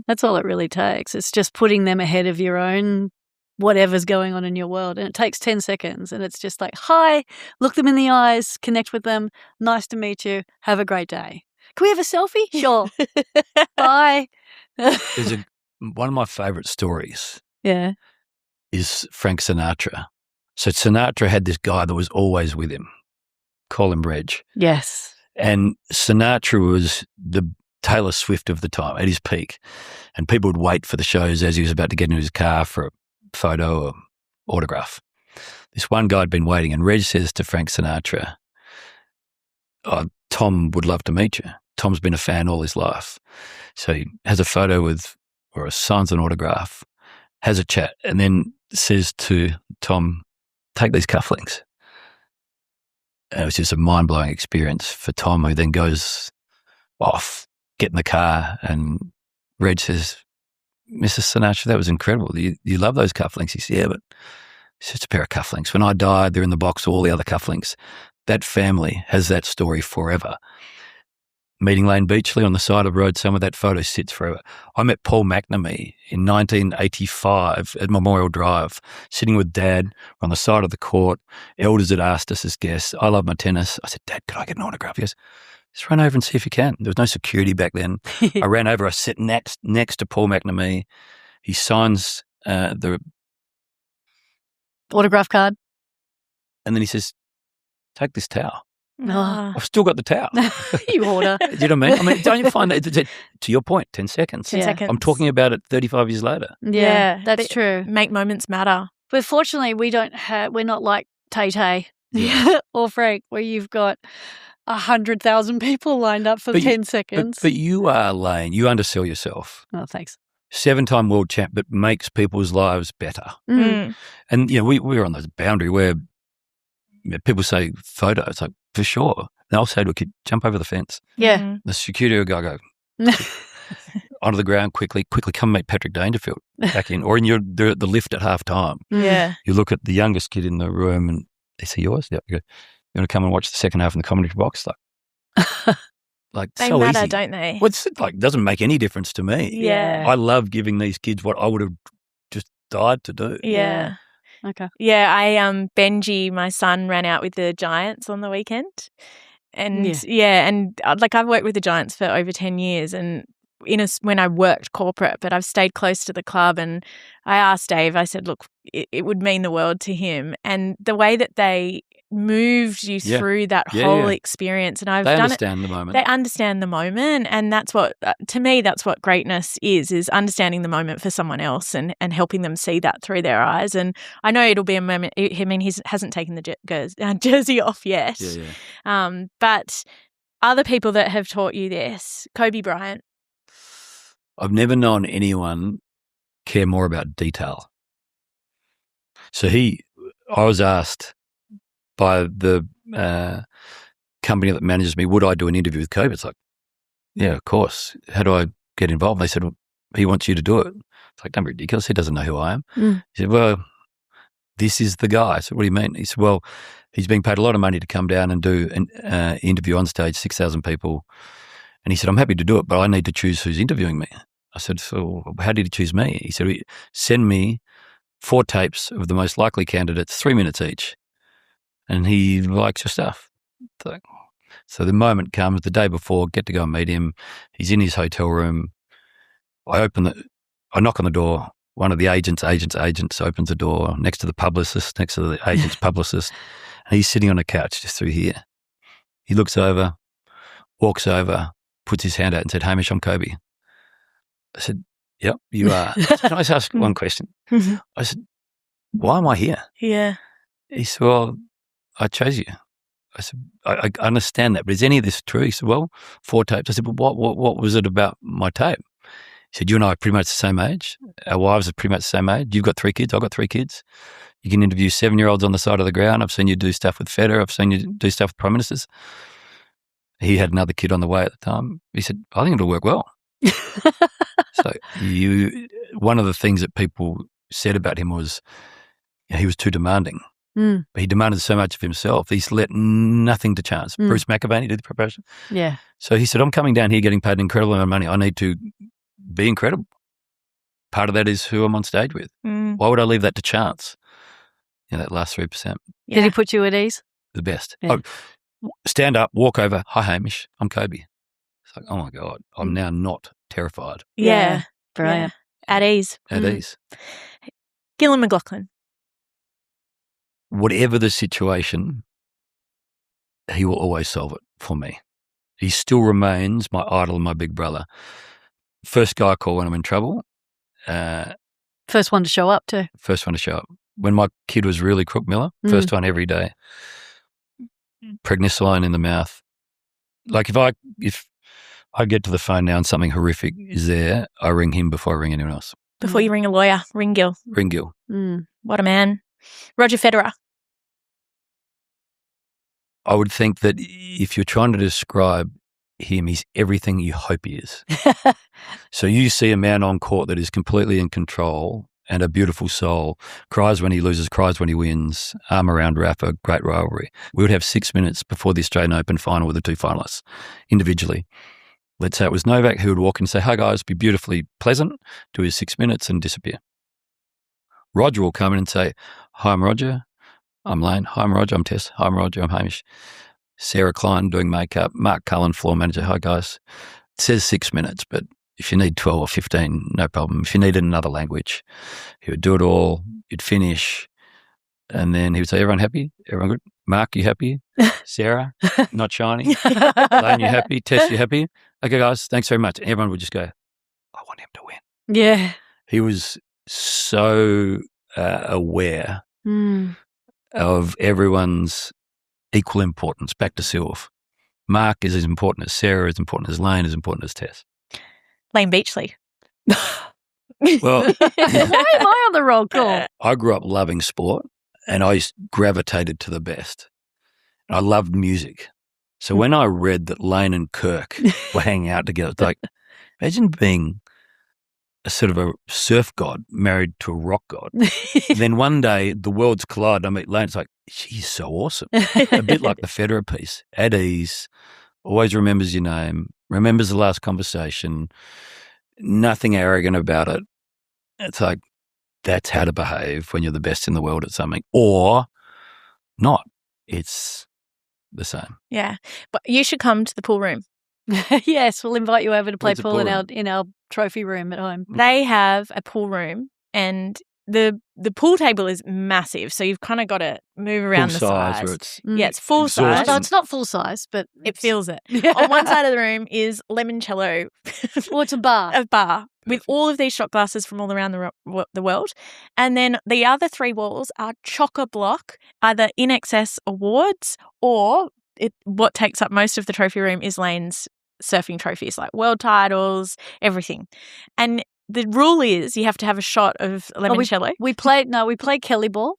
That's all it really takes. It's just putting them ahead of your own whatever's going on in your world. And it takes 10 seconds. And it's just like, hi, look them in the eyes, connect with them. Nice to meet you. Have a great day. Can we have a selfie? Sure. Bye. There's one of my favourite stories. Yeah. Is Frank Sinatra. So Sinatra had this guy that was always with him, call him Reg. Yes. And Sinatra was the Taylor Swift of the time at his peak. And people would wait for the shows as he was about to get into his car for a photo or autograph. This one guy had been waiting, and Reg says to Frank Sinatra, Tom would love to meet you. Tom's been a fan all his life. So he has a photo with, or signs an autograph, has a chat, and then says to Tom, take these cufflinks. And it was just a mind-blowing experience for Tom, who then goes off, get in the car, and Reg says, Mrs. Sinatra, that was incredible. You love those cufflinks? He said, yeah, but it's just a pair of cufflinks. When I died, they're in the box with all the other cufflinks. That family has that story forever. Meeting Layne Beachley on the side of the road, some of that photo sits forever. I met Paul McNamee in 1985 at Memorial Drive, sitting with Dad on the side of the court. Elders had asked us as guests. I love my tennis. I said, Dad, could I get an autograph? He goes, just run over and see if you can. There was no security back then. I ran over. I sat next to Paul McNamee. He signs the autograph card. And then he says, take this towel. Oh. I've still got the towel. You order. Do you know what I mean? I mean, don't you find that, to your point, 10 seconds. 10 seconds. I'm talking about it 35 years later. Yeah, that's true. Make moments matter. But fortunately, we're not like Tay-Tay or Frank, where you've got 100,000 people lined up for 10 seconds. But you are, Layne. You undersell yourself. Oh, thanks. 7-time world champ, but makes people's lives better. And, we're on the boundary where people say photo. It's like, for sure. And I'll say to a kid, jump over the fence. Yeah. The security guy go onto the ground quickly, come meet Patrick Dangerfield back in. Or they're at the lift at half time. Yeah. You look at the youngest kid in the room and they say, yours? Yeah. You go, you want to come and watch the second half in the commentary box? Like they so matter, easy. don't they? What's it like? Doesn't make any difference to me. Yeah. I love giving these kids what I would have just died to do. Yeah. Okay. Yeah, Benji, my son, ran out with the Giants on the weekend. And I've worked with the Giants for over 10 years and when I worked corporate, but I've stayed close to the club, and I asked Dave, I said, look, it would mean the world to him. And the way that they moved you through that whole experience, and they understand the moment, and that's what, to me, that's what greatness is understanding the moment for someone else and helping them see that through their eyes. And I know it'll be a moment. I mean, he hasn't taken the jersey off yet. But other people that have taught you this, Kobe Bryant. I've never known anyone care more about detail. So I was asked by the company that manages me, would I do an interview with Kobe? It's like, yeah, of course. How do I get involved? They said, well, he wants you to do it. It's like, don't be ridiculous. He doesn't know who I am. He said, well, this is the guy. I said, what do you mean? He said, well, he's being paid a lot of money to come down and do an interview on stage, 6,000 people. And he said, I'm happy to do it, but I need to choose who's interviewing me. I said, so how did he choose me? He said, send me 4 tapes of the most likely candidates, 3 minutes each. And he likes your stuff. So the moment comes, the day before, get to go and meet him. He's in his hotel room. I knock on the door. One of the agents opens the door next to the publicist, next to the agent's publicist. And he's sitting on a couch just through here. He looks over, walks over, puts his hand out and said, Hamish, I'm Kobe. I said, yep, you are. I said, can I just ask one question? I said, why am I here? Yeah. He said, well, I chose you. I said, I understand that, but is any of this true? He said, well, 4 tapes. I said, but what was it about my tape? He said, you and I are pretty much the same age. Our wives are pretty much the same age. You've got 3 kids. I've got 3 kids. You can interview 7-year-olds on the side of the ground. I've seen you do stuff with Federer. I've seen you do stuff with prime ministers. He had another kid on the way at the time. He said, I think it'll work well. So one of the things that people said about him was he was too demanding. But he demanded so much of himself. He's let nothing to chance. Bruce McAvaney did the preparation. Yeah. So he said, I'm coming down here getting paid an incredible amount of money. I need to be incredible. Part of that is who I'm on stage with. Why would I leave that to chance? That last 3%. Yeah. Did he put you at ease? The best. Yeah. Stand up, walk over. Hi, Hamish. I'm Kobe. It's like, oh my God, I'm now not terrified. Yeah. Brilliant. Yeah. At ease. At ease. Layne McLachlan. Whatever the situation, he will always solve it for me. He still remains my idol and my big brother. First guy I call when I'm in trouble. First one to show up too. First one to show up. When my kid was really crook, Miller, first one every day. Prednisolone in the mouth. Like if I get to the phone now and something horrific is there, I ring him before I ring anyone else. Before you ring a lawyer, ring Gil. Ring Gil. What a man. Roger Federer. I would think that if you're trying to describe him, he's everything you hope he is. So you see a man on court that is completely in control and a beautiful soul, cries when he loses, cries when he wins, arm around Rafa, great rivalry. We would have 6 minutes before the Australian Open final with the 2 finalists individually. Let's say it was Novak who would walk in and say, hi guys, be beautifully pleasant, do his 6 minutes and disappear. Roger will come in and say, hi, I'm Roger. I'm Layne. Hi, I'm Roger. I'm Tess. Hi, I'm Roger. I'm Hamish. Sarah Klein doing makeup. Mark Cullen, floor manager. Hi, guys. It says 6 minutes, but if you need 12 or 15, no problem. If you needed another language, he would do it all. You'd finish. And then he would say, everyone happy? Everyone good? Mark, you happy? Sarah, not shiny? Layne, you happy? Tess, you happy? Okay, guys, thanks very much. And everyone would just go, I want him to win. Yeah. He was so aware of everyone's equal importance. Back to Sylv. Mark is as important as Sarah, as important as Layne, as important as Tess. Layne Beachley. Well, why am I on the roll call? I grew up loving sport and I gravitated to the best. I loved music. So when I read that Layne and Kirk were hanging out together, it's like, imagine being a sort of a surf god married to a rock god. Then one day the worlds collide. I meet Layne. It's like, she's so awesome. A bit like the Federer piece. At ease, always remembers your name, remembers the last conversation, nothing arrogant about it. It's like, that's how to behave when you're the best in the world at something. Or not. It's the same. Yeah. But you should come to the pool room. Yes, we'll invite you over to play Where's the pool pool in our trophy room at home. They have a pool room and the pool table is massive, so you've kind of got to move around Full the size, sides. where it's Yeah, it's full exhausting. size. Although it's not full size, but It feels it. On one side of the room is limoncello. Well, it's a bar. A bar with all of these shot glasses from all around the world. And then the other 3 walls are chock-a-block, either in excess awards or what takes up most of the trophy room is Layne's surfing trophies, like world titles, everything. And the rule is you have to have a shot of limoncello. We play Kelly ball.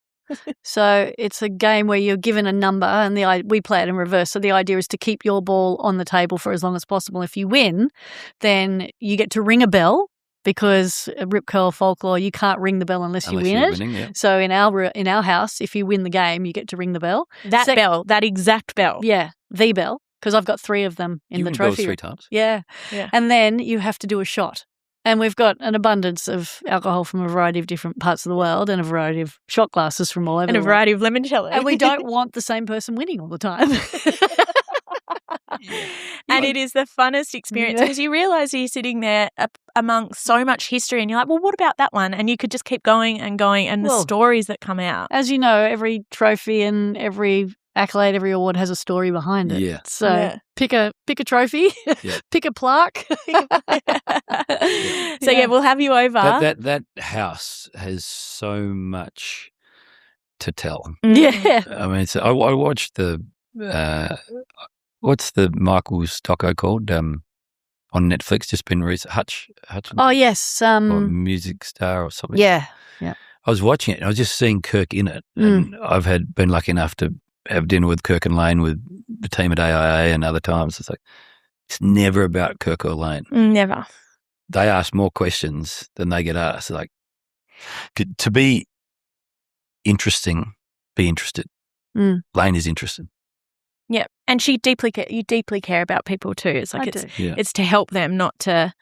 So it's a game where you're given a number and we play it in reverse. So the idea is to keep your ball on the table for as long as possible. If you win, then you get to ring a bell because rip curl folklore, you can't ring the bell unless you win you're it. winning, yeah. So in our house, if you win the game, you get to ring the bell. That exact bell. Yeah, the bell, because I've got 3 of them in You the ring bells trophy. 3 times. Yeah. And then you have to do a shot. And we've got an abundance of alcohol from a variety of different parts of the world and a variety of shot glasses from all over And a variety of limoncello. And we don't want the same person winning all the time. And it is the funnest experience because you realise you're sitting there among so much history and you're like, well, what about that one? And you could just keep going and going and the stories that come out. As you know, every trophy and every accolade, every award has a story behind it. Yeah. So pick a trophy, pick a plaque. So we'll have you over. That house has so much to tell. Yeah. I mean, I watched the what's the Michael's doco called on Netflix? Just been recent. Hutch. Oh yes. Or Music Star or something. Yeah. I was watching it and I was just seeing Kirk in it. And I've been lucky enough to have dinner with Kirk and Layne with the team at AIA and other times. It's like, it's never about Kirk or Layne. Never. They ask more questions than they get asked. Like, to be interesting, be interested. Layne is interested. Yeah. And you deeply care about people too. It's like it's to help them, not to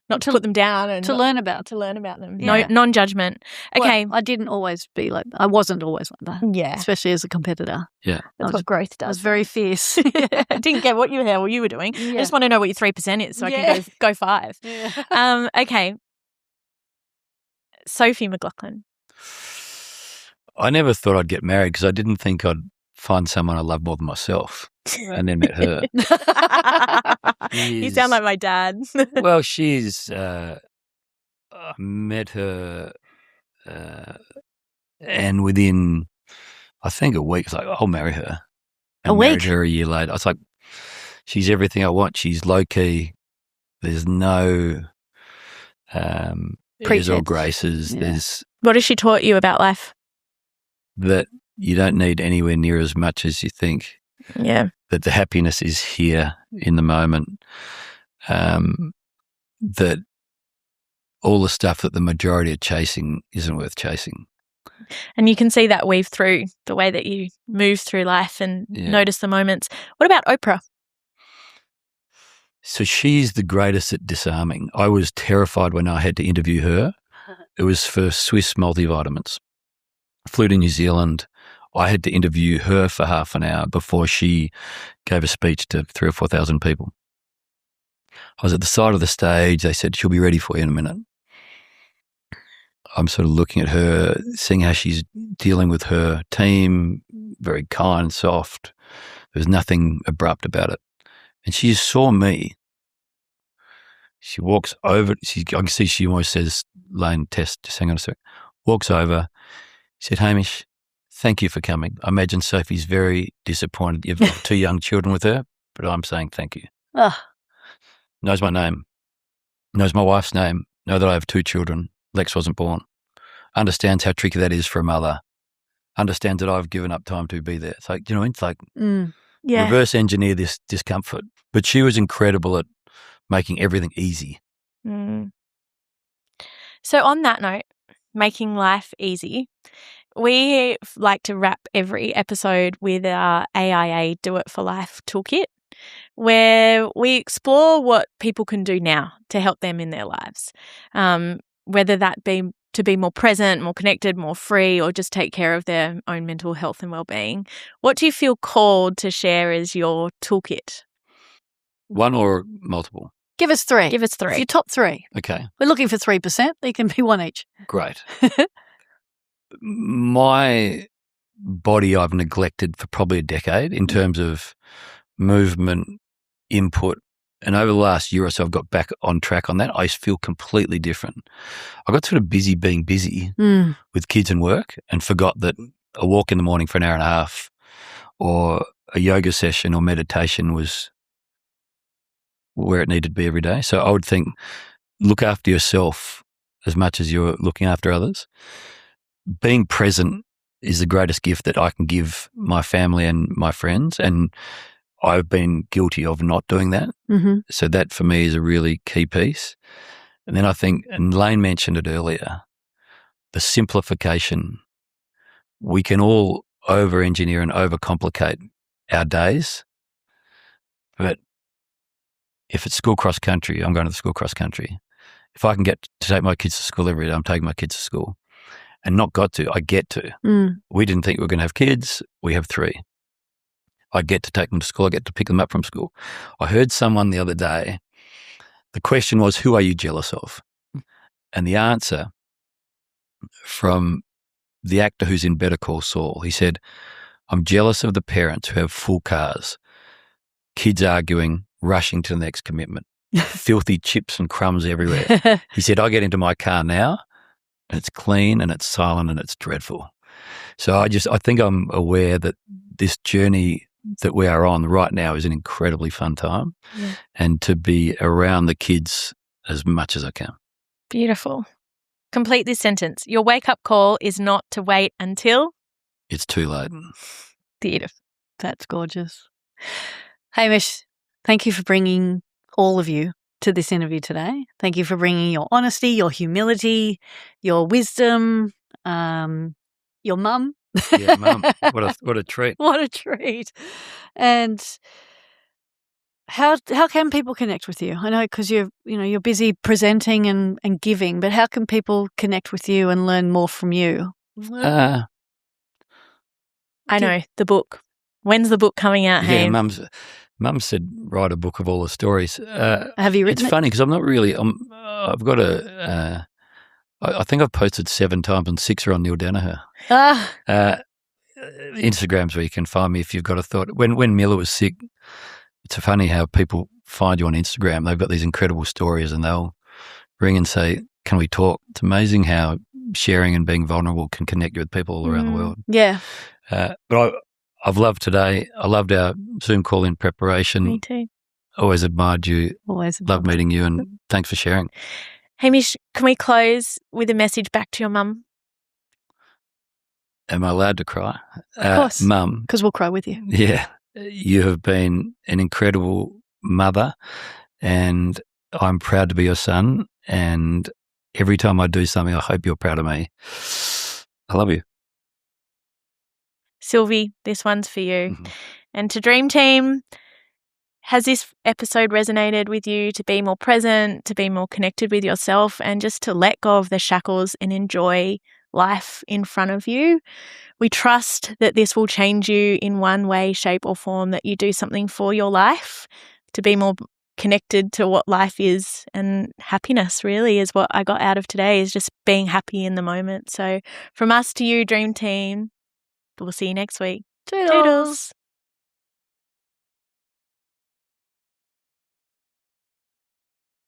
put them down and to learn about them. Yeah. No non-judgment. Okay. Well, I wasn't always like that. Yeah. Especially as a competitor. Yeah. That's what growth does. I was very fierce. I didn't get what you were doing. I just want to know what your 3% is so I can go 5. Yeah. Okay. Sophie McLachlan. I never thought I'd get married because I didn't think I'd find someone I love more than myself, and then met her. You sound like my dad. Well, I met her, and within, I think a week, it's like, I'll marry her. I married her a year later. I was like, she's everything I want. She's low key. There's no airs or graces. There's what has she taught you about life? That you don't need anywhere near as much as you think. Yeah. That the happiness is here in the moment. That all the stuff that the majority are chasing isn't worth chasing. And you can see that weave through the way that you move through life and notice the moments. What about Oprah? So she's the greatest at disarming. I was terrified when I had to interview her. It was for Swiss multivitamins. I flew to New Zealand. I had to interview her for half an hour before she gave a speech to 3,000 or 4,000 people. I was at the side of the stage. They said, she'll be ready for you in a minute. I'm sort of looking at her, seeing how she's dealing with her team, very kind, soft. There was nothing abrupt about it. And she just saw me. She walks over. I can see she almost says, Layne, Tess, just hang on a sec. Walks over. She said, Hamish, thank you for coming. I imagine Sophie's very disappointed you've got 2 young children with her, but I'm saying thank you. Knows my name. Knows my wife's name. Know that I have 2 children. Lex wasn't born. Understands how tricky that is for a mother. Understands that I've given up time to be there. It's like, it's like reverse engineer this discomfort. But she was incredible at making everything easy. So on that note, making life easy, we like to wrap every episode with our AIA Do It for Life toolkit, where we explore what people can do now to help them in their lives, whether that be to be more present, more connected, more free, or just take care of their own mental health and well-being. What do you feel called to share as your toolkit? 1 or multiple? Give us 3. It's your top 3. Okay. We're looking for 3%. They can be 1 each. Great. My body I've neglected for probably a decade in terms of movement, input, and over the last year or so I've got back on track on that. I feel completely different. I got sort of busy being busy with kids and work and forgot that a walk in the morning for an hour and a half or a yoga session or meditation was where it needed to be every day. So I would think look after yourself as much as you're looking after others. Being present is the greatest gift that I can give my family and my friends, and I've been guilty of not doing that. So that for me is a really key piece. And then I think, and Layne mentioned it earlier, the simplification. We can all over-engineer and overcomplicate our days, but if it's school cross country, I'm going to the school cross country. If I can get to take my kids to school every day, I'm taking my kids to school. And not got to, I get to. We didn't think we were going to have kids. We have 3. I get to take them to school. I get to pick them up from school. I heard someone the other day, the question was, who are you jealous of? And the answer from the actor who's in Better Call Saul, he said, I'm jealous of the parents who have full cars, kids arguing, rushing to the next commitment, filthy chips and crumbs everywhere. He said, I get into my car now and it's clean and it's silent and it's dreadful. So I think I'm aware that this journey that we are on right now is an incredibly fun time, and to be around the kids as much as I can. Beautiful. Complete this sentence. Your wake-up call is not to wait until... It's too late. Beautiful. That's gorgeous. Hamish, thank you for bringing all of you to this interview today. Thank you for bringing your honesty, your humility, your wisdom, your mum. Yeah, mum. What a treat. What a treat. And how can people connect with you? I know because you're busy presenting and giving, but how can people connect with you and learn more from you? I know, the book. When's the book coming out, Yeah, Haim? Mum said write a book of all the stories. Have you written It's funny because I'm not really. I've got I think I've posted 7 times and 6 are on Neil Danaher. Instagram's where you can find me if you've got a thought. When Miller was sick, it's funny how people find you on Instagram. They've got these incredible stories and they'll ring and say, can we talk? It's amazing how sharing and being vulnerable can connect you with people all around the world. Yeah. But I've loved today. I loved our Zoom call in preparation. Me too. Always admired you. Always Love meeting you, and thanks for sharing. Hamish, can we close with a message back to your mum? Am I allowed to cry? Of course. Mum. Because we'll cry with you. Yeah. You have been an incredible mother, and I'm proud to be your son. And every time I do something, I hope you're proud of me. I love you. Sylvie, this one's for you. And to Dream Team, has this episode resonated with you to be more present, to be more connected with yourself, and just to let go of the shackles and enjoy life in front of you? We trust that this will change you in one way, shape or form, that you do something for your life to be more connected to what life is, and happiness really is what I got out of today, is just being happy in the moment. So from us to you, Dream Team, we'll see you next week. Toodles. Toodles.